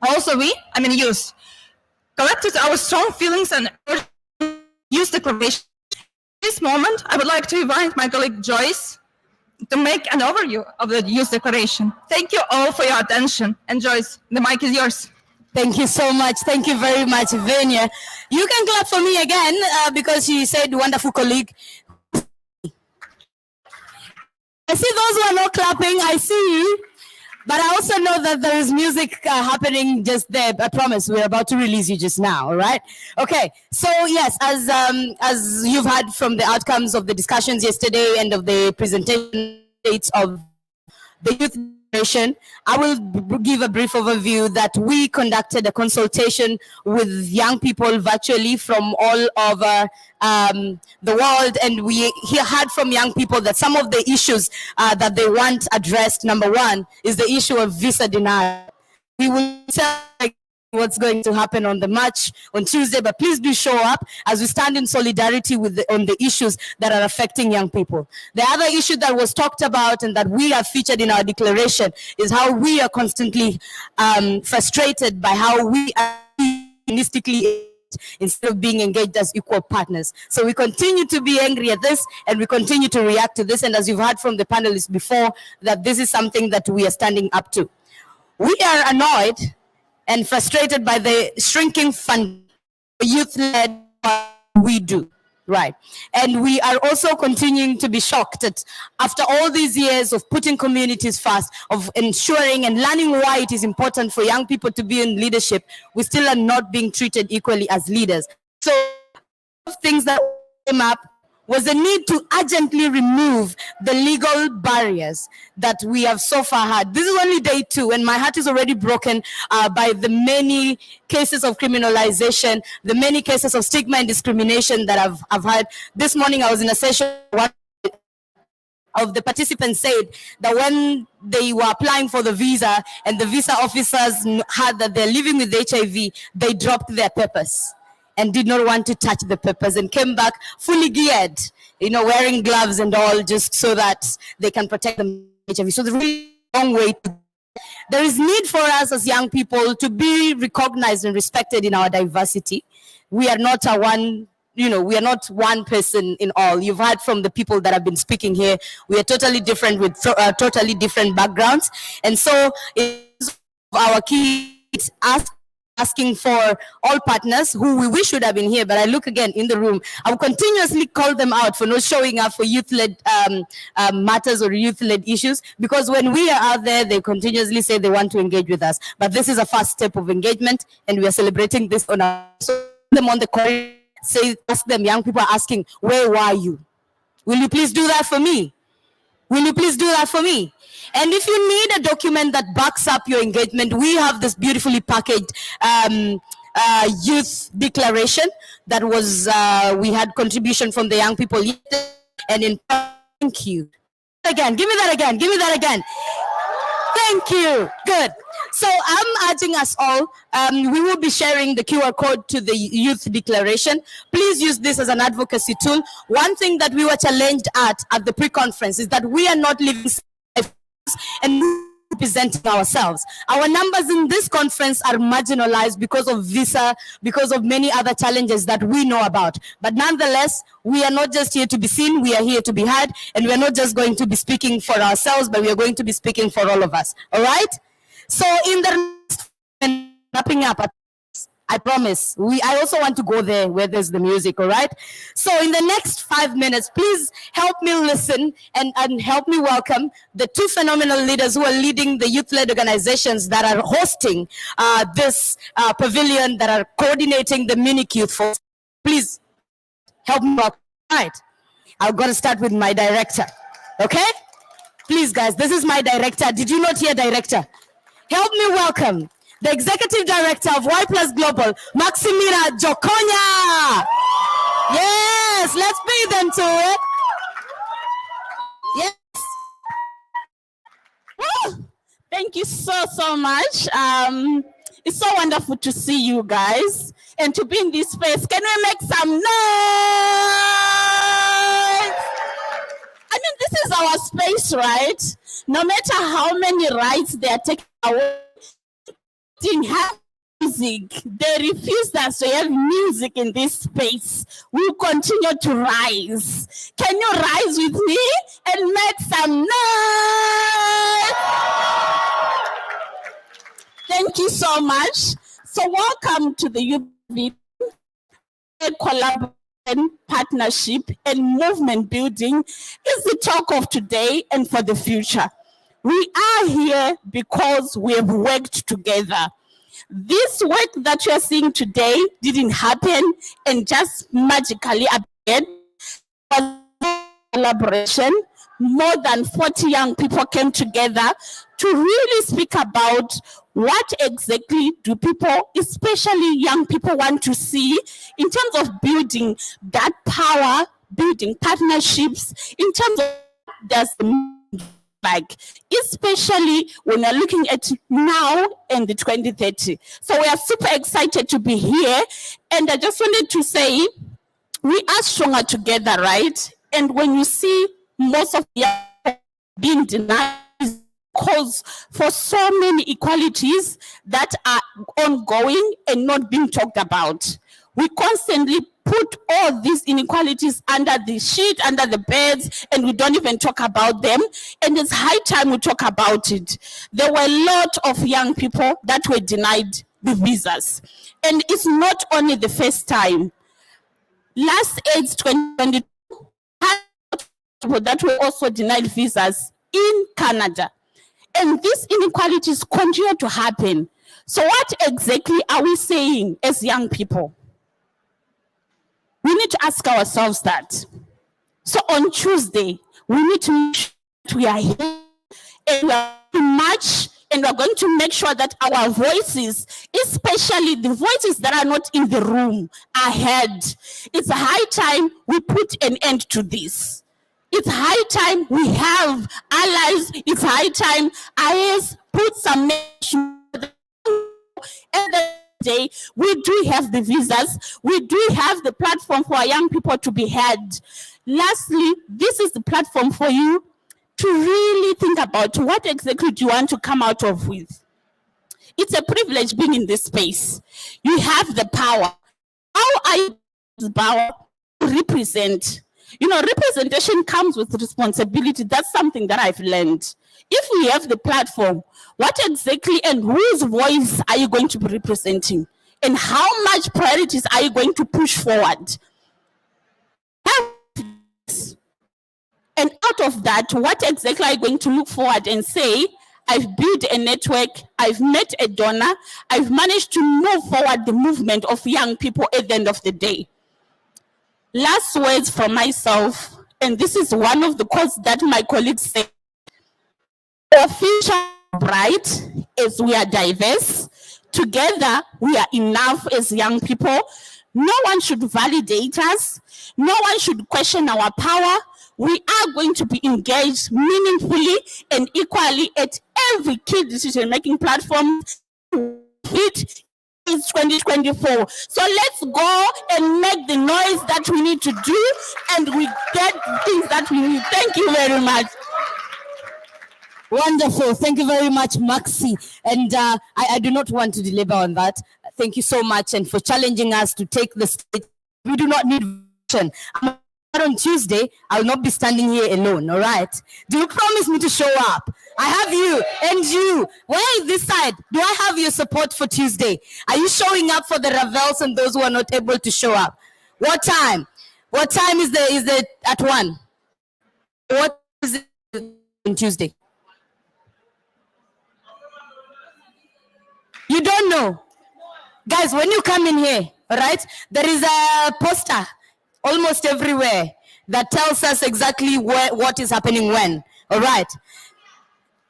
Also youth, collected our strong feelings and youth declaration. At this moment, I would like to invite my colleague Joyce to make an overview of the Youth Declaration. Thank you all for your attention. And Joyce, the mic is yours. Thank you so much. Thank you very much, Venya. You can clap for me again because she said wonderful colleague. I see those who are not clapping. I see you. But I also know that there is music happening just there. I promise we're about to release you just now, all right? Okay, so yes, as you've heard from the outcomes of the discussions yesterday and of the presentation dates of the Youth Declaration, I will give a brief overview that we conducted a consultation with young people virtually from all over the world, and we heard from young people that some of the issues that they want addressed, number one, is the issue of visa denial. We will tell what's going to happen on the march on Tuesday, but please do show up as we stand in solidarity with on the issues that are affecting young people. The other issue that was talked about and that we have featured in our declaration is how we are constantly frustrated by how we are holistically instead of being engaged as equal partners. So we continue to be angry at this and we continue to react to this. And as you've heard from the panelists before, that this is something that we are standing up to. We are annoyed and frustrated by the shrinking fund youth-led we do, right? And we are also continuing to be shocked that after all these years of putting communities first, of ensuring and learning why it is important for young people to be in leadership, we still are not being treated equally as leaders. So things that came up was the need to urgently remove the legal barriers that we have so far had. This is only day 2, and my heart is already broken by the many cases of criminalization, the many cases of stigma and discrimination that I've had. This morning I was in a session, one of the participants said that when they were applying for the visa and the visa officers had that they're living with HIV, they dropped their papers and did not want to touch the papers and came back fully geared, wearing gloves and all, just so that they can protect them from HIV. So the really long way. There is need for us as young people to be recognized and respected in our diversity. We are not we are not one person in all. You've heard from the people that have been speaking here. We are totally different with totally different backgrounds. And so it's our key asking for all partners who we wish would have been here, but I look again in the room. I will continuously call them out for not showing up for youth-led matters or youth-led issues, because when we are out there, they continuously say they want to engage with us. But this is a first step of engagement, and we are celebrating this on our. So them on the corridor, ask them. Young people are asking, "Where were you? Will you please do that for me? Will you please do that for me?" And if you need a document that backs up your engagement, we have this beautifully packaged youth declaration that was, we had contribution from the young people. and in thank you. Again, give me that again. Give me that again. Thank you. Good. So I'm urging us all, we will be sharing the QR code to the Youth Declaration. Please use this as an advocacy tool. One thing that we were challenged at the pre-conference is that we are not living and representing ourselves. Our numbers in this conference are marginalized because of visa, because of many other challenges that we know about. But nonetheless, we are not just here to be seen, we are here to be heard, and we are not just going to be speaking for ourselves, but we are going to be speaking for all of us. All right? So in the wrapping up, I promise, I also want to go there where there's the music, all right? So in the next 5 minutes, please help me listen and help me welcome the two phenomenal leaders who are leading the youth-led organizations that are hosting this pavilion, that are coordinating the Munich Youth Force. Please help me welcome. All right, I'm going to start with my director, okay? Please, guys, this is my director. Did you not hear director? Help me welcome the Executive Director of Y Plus Global, Maximina Jokonya. Yes, let's bring them to it. Yes. Woo! Thank you so much. It's so wonderful to see you guys and to be in this space. Can we make some noise? I mean, this is our space, right? No matter how many rights they are taking away, didn't have music. They refused us to have music in this space. We'll continue to rise. Can you rise with me and make some noise? Thank you so much. So welcome to the Youth Collaboration, Partnership, and Movement Building is the talk of today and for the future. We are here because we have worked together. This work that you are seeing today didn't happen and just magically appeared. Collaboration, more than 40 young people came together to really speak about what exactly do people, especially young people, want to see in terms of building that power, building partnerships, in terms of does the like, especially when we're looking at now and the 2030. So we are super excited to be here. And I just wanted to say, we are stronger together, right? And when you see most of the being denied calls for so many equalities that are ongoing and not being talked about. We constantly put all these inequalities under the sheet, under the beds, and we don't even talk about them. And it's high time we talk about it. There were a lot of young people that were denied the visas. And it's not only the first time. Last AIDS 2022, people that were also denied visas in Canada. And these inequalities continue to happen. So what exactly are we saying as young people? We need to ask ourselves that. So on Tuesday, we need to make sure that we are here and we are to march, and we're going to make sure that our voices, especially the voices that are not in the room, are heard. It's high time we put an end to this. It's high time we have allies. It's high time IS put some nation. And day, we do have the visas. We do have the platform for our young people to be heard. Lastly, this is the platform for you to really think about what exactly do you want to come out of with. It's a privilege being in this space. You have the power. How are you the power to represent? You know, representation comes with responsibility. That's something that I've learned. If we have the platform, what exactly and whose voice are you going to be representing? And how much priorities are you going to push forward? And out of that, what exactly are you going to look forward and say, I've built a network, I've met a donor, I've managed to move forward the movement of young people at the end of the day. Last words from myself, and this is one of the quotes that my colleagues say. The future bright as we are diverse. Together, we are enough as young people. No one should validate us. No one should question our power. we are going to be engaged meaningfully and equally at every key decision-making platform fit is 2024. So let's go and make the noise that we need to do, and we get things that we need. Thank you very much. Wonderful. Thank you very much, Maxi. And I do not want to delabor on that. Thank you so much and for challenging us to take the stage. We do not need action. On Tuesday, I'll not be standing here alone, all right? Do you promise me to show up? I have you and you. Where is this side? Do I have your support for Tuesday? Are you showing up for the Ravels and those who are not able to show up? What time? What time is the at 1? What is it on Tuesday? You don't know. Guys, when you come in here, all right, there is a poster almost everywhere that tells us exactly what is happening when. All right.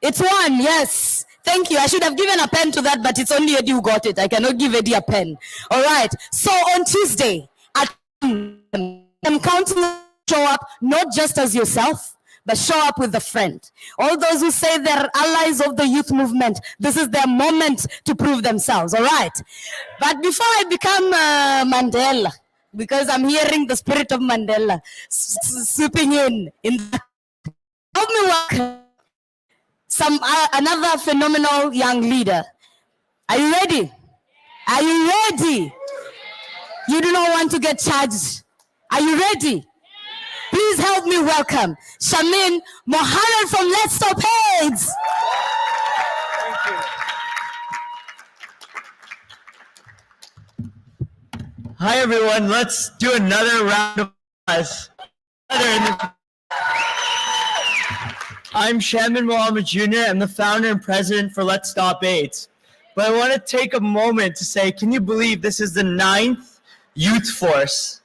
It's 1, yes. Thank you. I should have given a pen to that, but it's only Eddie who got it. I cannot give Eddie a pen. All right. So on Tuesday, I'm counting on show up not just as yourself, but show up with a friend. All those who say they're allies of the youth movement, this is their moment to prove themselves. All right. But before I become Mandela, because I'm hearing the spirit of Mandela swooping in help me welcome another phenomenal young leader. Are you ready? Are you ready? You do not want to get charged. Are you ready? Please help me welcome Shamin Mohammed from Let's Stop AIDS. Thank you. Hi everyone, let's do another round of applause. I'm Shamin Mohammed Jr. I'm the founder and president for Let's Stop AIDS. But I want to take a moment to say, can you believe this is the 9th youth force,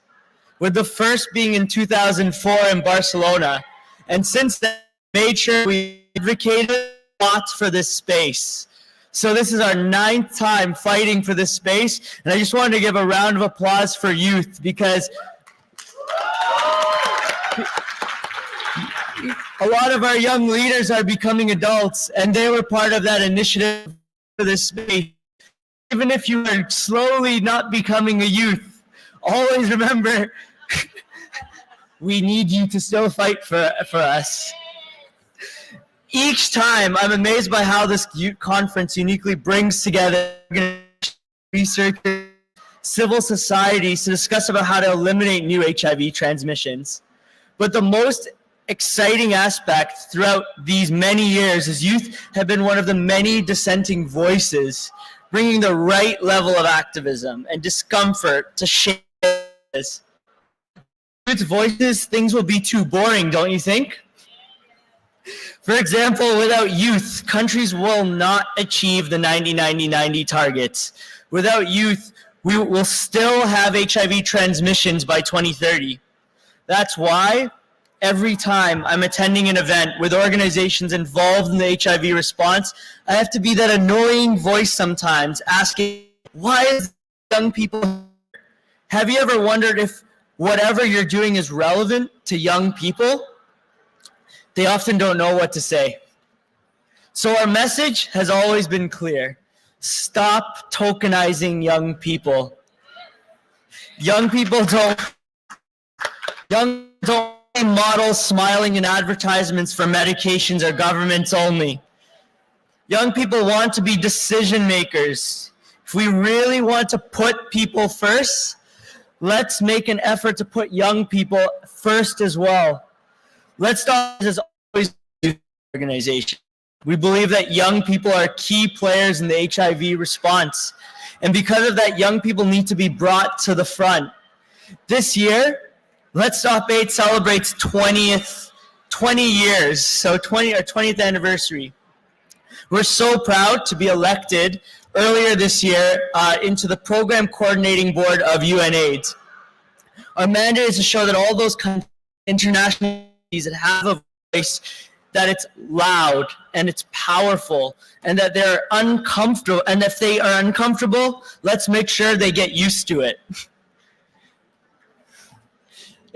with the first being in 2004 in Barcelona. And since then, we made sure we advocated lots for this space. So this is our 9th time fighting for this space. And I just wanted to give a round of applause for youth, because a lot of our young leaders are becoming adults, and they were part of that initiative for this space. Even if you are slowly not becoming a youth, always remember, we need you to still fight for us. Each time, I'm amazed by how this youth conference uniquely brings together researchers, civil societies to discuss about how to eliminate new HIV transmissions. But the most exciting aspect throughout these many years is youth have been one of the many dissenting voices, bringing the right level of activism and discomfort to share this. Youth voices, things will be too boring, don't you think? For example, without youth, countries will not achieve the 90-90-90 targets. Without youth, we will still have HIV transmissions by 2030. That's why every time I'm attending an event with organizations involved in the HIV response, I have to be that annoying voice sometimes asking, why is young people? Have you ever wondered if whatever you're doing is relevant to young people? They often don't know what to say. So our message has always been clear. Stop tokenizing young people. Young people don't model smiling in advertisements for medications or governments only. Young people want to be decision makers. If we really want to put people first, let's make an effort to put young people first as well. Let's Stop as always an organization. We believe that young people are key players in the HIV response. And because of that, young people need to be brought to the front. This year, Let's Stop AIDS celebrates 20 years, so 20th anniversary. We're so proud to be elected earlier this year into the program coordinating board of UNAIDS. Our mandate is to show that all those international that have a voice, that it's loud and it's powerful, and that they're uncomfortable. And if they are uncomfortable, let's make sure they get used to it.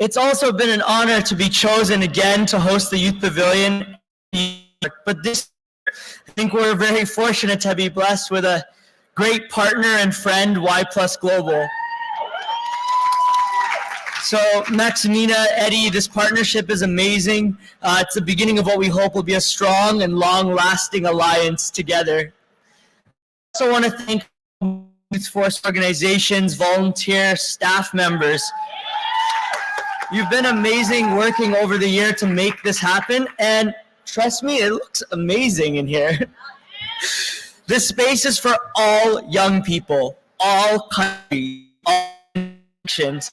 It's also been an honor to be chosen again to host the Youth Pavilion. But this, I think we're very fortunate to be blessed with a great partner and friend, Y Plus Global. So Maximina, Eddie, this partnership is amazing. It's the beginning of what we hope will be a strong and long-lasting alliance together. I also want to thank youth force organizations, volunteer staff members. You've been amazing working over the year to make this happen, and trust me, it looks amazing in here. This space is for all young people, all countries, all nations,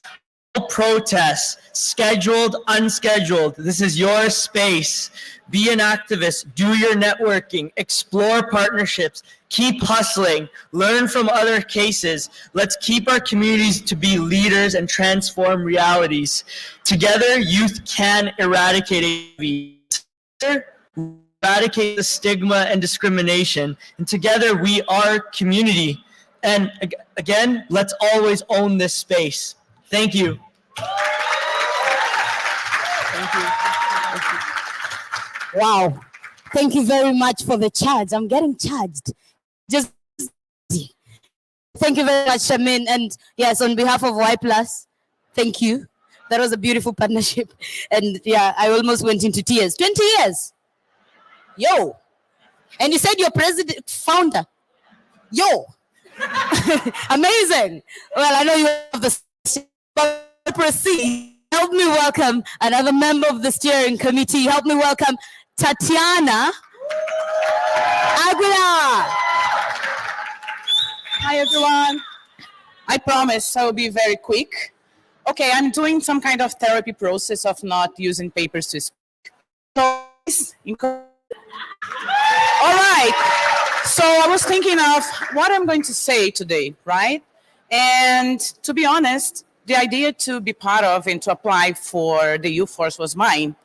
all protests, scheduled, unscheduled. This is your space. Be an activist, do your networking, explore partnerships, keep hustling, learn from other cases. Let's keep our communities to be leaders and transform realities. Together, youth can eradicate HIV. Eradicate the stigma and discrimination. And together we are community. And again, let's always own this space. Thank you. Thank you. Wow. Thank you very much for the charge. I'm getting charged. Just thank you very much, Shamin. And yes, on behalf of Y Plus, thank you. That was a beautiful partnership. And yeah, I almost went into tears. 20 years. Yo. And you said you're president, founder. Yo. Amazing. Well, I know you have the proceed. Help me welcome another member of the steering committee. Help me welcome Tatiana Aguilar. Hi, everyone. I promise I will be very quick. Okay, I'm doing some kind of therapy process of not using papers to speak. All right. So I was thinking of what I'm going to say today, right? And to be honest, the idea to be part of and to apply for the Youth Force was mine.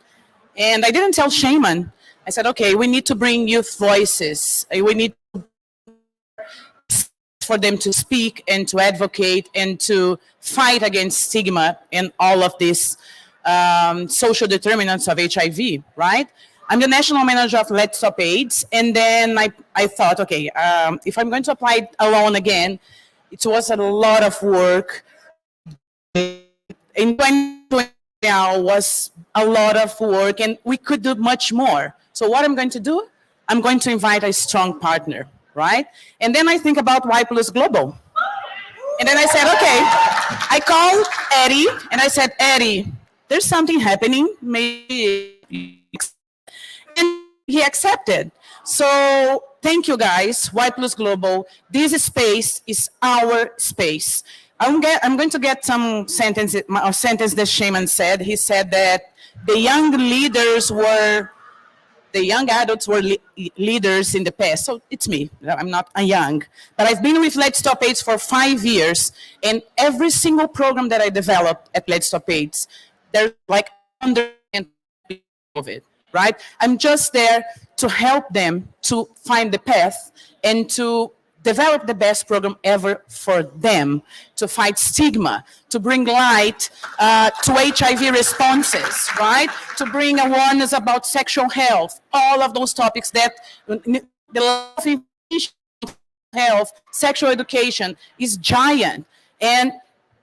And I didn't tell Shaman. I said, okay, we need to bring youth voices. We need for them to speak and to advocate and to fight against stigma and all of these social determinants of HIV, right? I'm the national manager of Let's Stop AIDS. And then I thought, okay, if I'm going to apply alone again, it was a lot of work. In 2020 now was a lot of work and we could do much more. So what I'm going to do, I'm going to invite a strong partner, right? And then I think about Y Plus Global. And then I said, okay, I called Eddie and I said, Eddie, there's something happening, maybe. And he accepted. So thank you guys, Y Plus Global. This space is our space. I'm going to get some sentence that Shaman said. He said that the young adults were leaders in the past. So it's me. I'm not young. But I've been with Let's Stop AIDS for 5 years. And every single program that I developed at Let's Stop AIDS, there's like under of it, right? I'm just there to help them to find the path and to develop the best program ever for them, to fight stigma, to bring light to HIV responses, right? To bring awareness about sexual health, all of those topics that the health, sexual education is giant and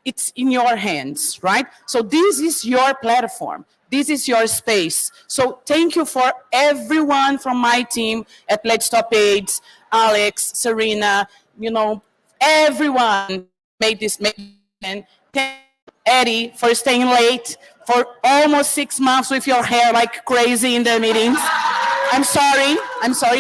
it's in your hands, right? So this is your platform. This is your space. So thank you for everyone from my team at Let's Stop AIDS, Alex, Serena, everyone made this. And thank Eddie for staying late for almost 6 months with your hair like crazy in the meetings. I'm sorry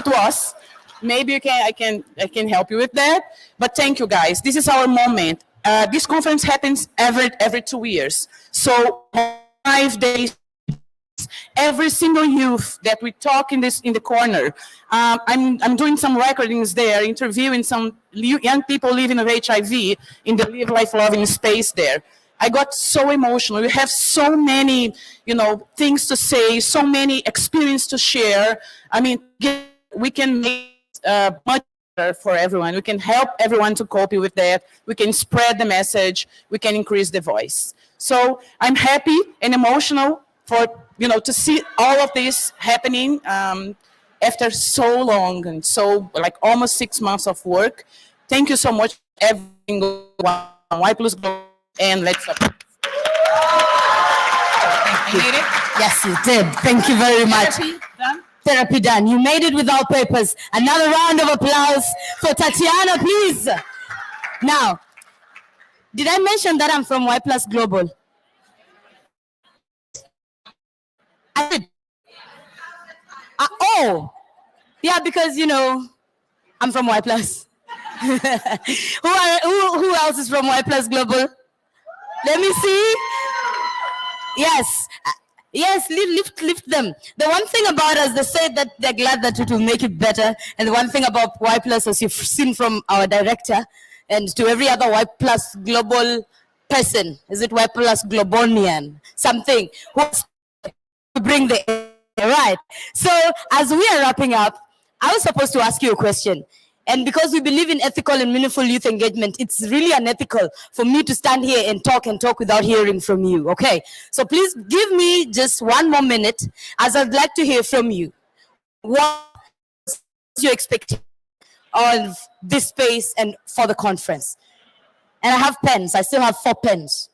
to us. Maybe I can help you with that. But thank you guys. This is our moment. This conference happens every 2 years. So 5 days. Every single youth that we talk in the corner, I'm doing some recordings there, interviewing some young people living with HIV in the Live Life Loving space there. I got so emotional. We have so many, things to say, so many experience to share. I mean, we can make much for everyone. We can help everyone to cope with that. We can spread the message. We can increase the voice. So I'm happy and emotional for, to see all of this happening after so long and so like almost 6 months of work. Thank you so much, every single one. Y Plus Global and Let's Stop. Yes, you did. Thank you very much. Therapy done. You made it without papers. Another round of applause for Tatiana, please. Now, did I mention that I'm from Y Plus Global? I did. Oh, yeah, because, I'm from Y Plus. Who else is from Y Plus Global? Let me see. Yes. Yes, lift them. The one thing about us, they say that they're glad that it will make it better. And the one thing about Y Plus, as you've seen from our director, and to every other Y Plus Global person, is it Y Plus Globonian? Something, who wants to bring the right. So as we are wrapping up, I was supposed to ask you a question. And because we believe in ethical and meaningful youth engagement, it's really unethical for me to stand here and talk without hearing from you, okay? So please give me just 1 more minute, as I'd like to hear from you. What is your expectation of this space and for the conference? And I have pens. I still have 4 pens.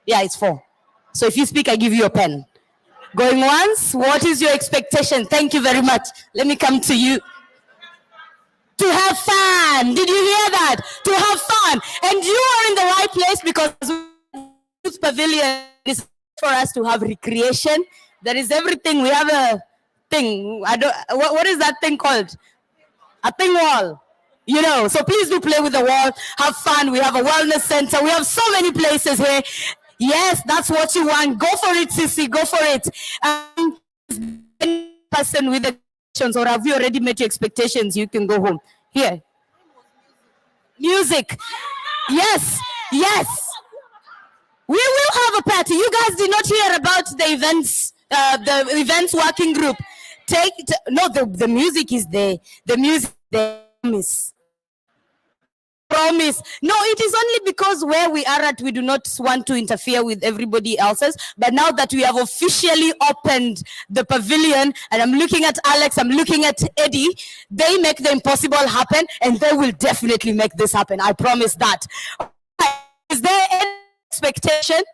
Yeah, it's 4. So if you speak, I give you a pen. Going once, what is your expectation? Thank you very much. Let me come to you. To have fun. Did you hear that? To have fun. And you are in the right place, because Youth Pavilion is for us to have recreation. There is everything. We have a thing. What is that thing called? A thing wall. So please do play with the wall. Have fun. We have a wellness center. We have so many places here. Yes, that's what you want. Go for it, Sissy. Go for it. Person with the or have you already met your expectations? You can go home. Here. Music. Yes. Yes. We will have a party. You guys did not hear about the events working group. The music is there. The music there, miss. Promise. No, it is only because where we are at, we do not want to interfere with everybody else's. But now that we have officially opened the pavilion, and I'm looking at Alex, I'm looking at Eddie, they make the impossible happen, and they will definitely make this happen. I promise that. Is there any expectation?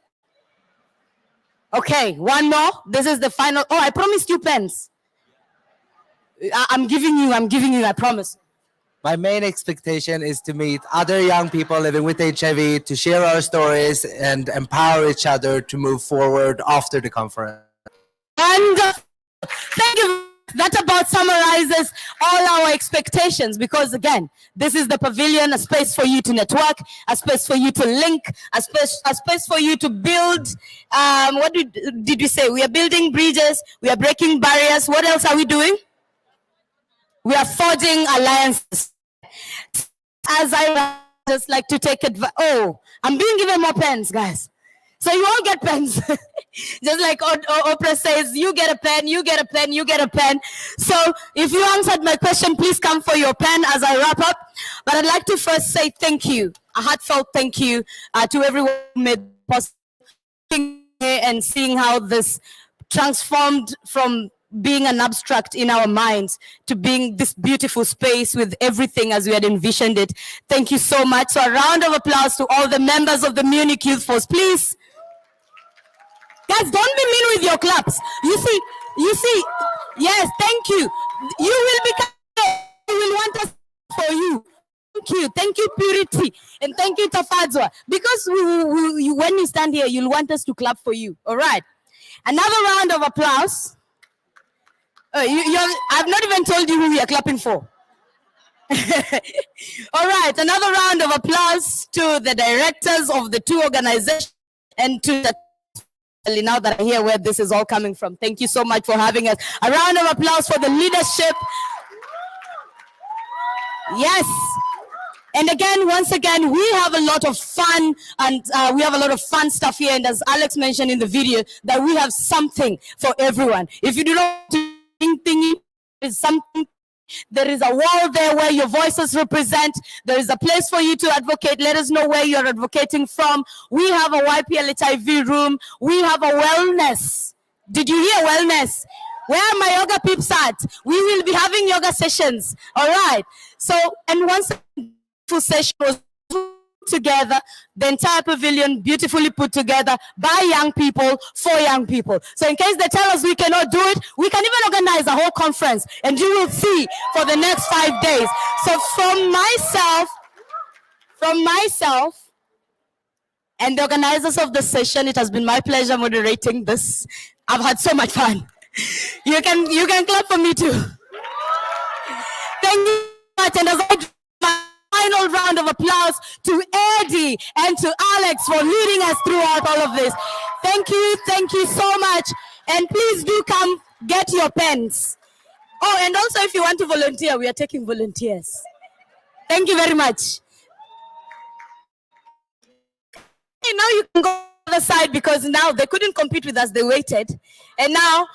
Okay, 1 more. This is the final. Oh, I promised you pens. I'm giving you, I promise. My main expectation is to meet other young people living with HIV, to share our stories and empower each other to move forward after the conference. Wonderful. Thank you. That about summarizes all our expectations, because again, this is the pavilion, a space for you to network, a space for you to link, a space for you to build. What did we say? We are building bridges. We are breaking barriers. What else are we doing? We are forging alliances. As I just like to take advice. Oh, I'm being given more pens, guys. So you all get pens. Just like Oprah says, you get a pen, you get a pen, you get a pen. So if you answered my question, please come for your pen as I wrap up. But I'd like to first say thank you, a heartfelt thank you to everyone who made possible and seeing how this transformed from being an abstract in our minds to being this beautiful space with everything as we had envisioned it. Thank you so much. So a round of applause to all the members of the Munich Youth Force, please. Guys, don't be mean with your claps. You see, yes, thank you. You will want us for you. Thank you, Purity, and thank you, Tafadzwa. Because when you stand here, you'll want us to clap for you, all right? Another round of applause. I've not even told you who we are clapping for. All right, another round of applause to the directors of the 2 organizations and to the now that I hear where this is all coming from. Thank you so much for having us. A round of applause for the leadership. Yes. And again, once again, we have a lot of fun, and we have a lot of fun stuff here. And as Alex mentioned in the video, that we have something for everyone. If you do not do anything, there's something There is a wall there where your voices represent. There is a place for you to advocate. Let us know where you're advocating from. We have a YPL HIV room. We have a wellness. Did you hear wellness? Where are my yoga peeps at? We will be having yoga sessions. All right. So, and once the full session was together, the entire pavilion beautifully put together by young people for young people. So in case they tell us we cannot do it, we can even organize a whole conference, and you will see for the next 5 days. So from myself and the organizers of the session, it has been my pleasure moderating this. I've had so much fun. You can clap for me too. Thank you so much. And as I do my final round of applause to Eddie and to Alex for leading us throughout all of this. Thank you so much. And please do come get your pens. Oh, and also if you want to volunteer, we are taking volunteers. Thank you very much. Now you can go to the other side because now they couldn't compete with us, they waited. And now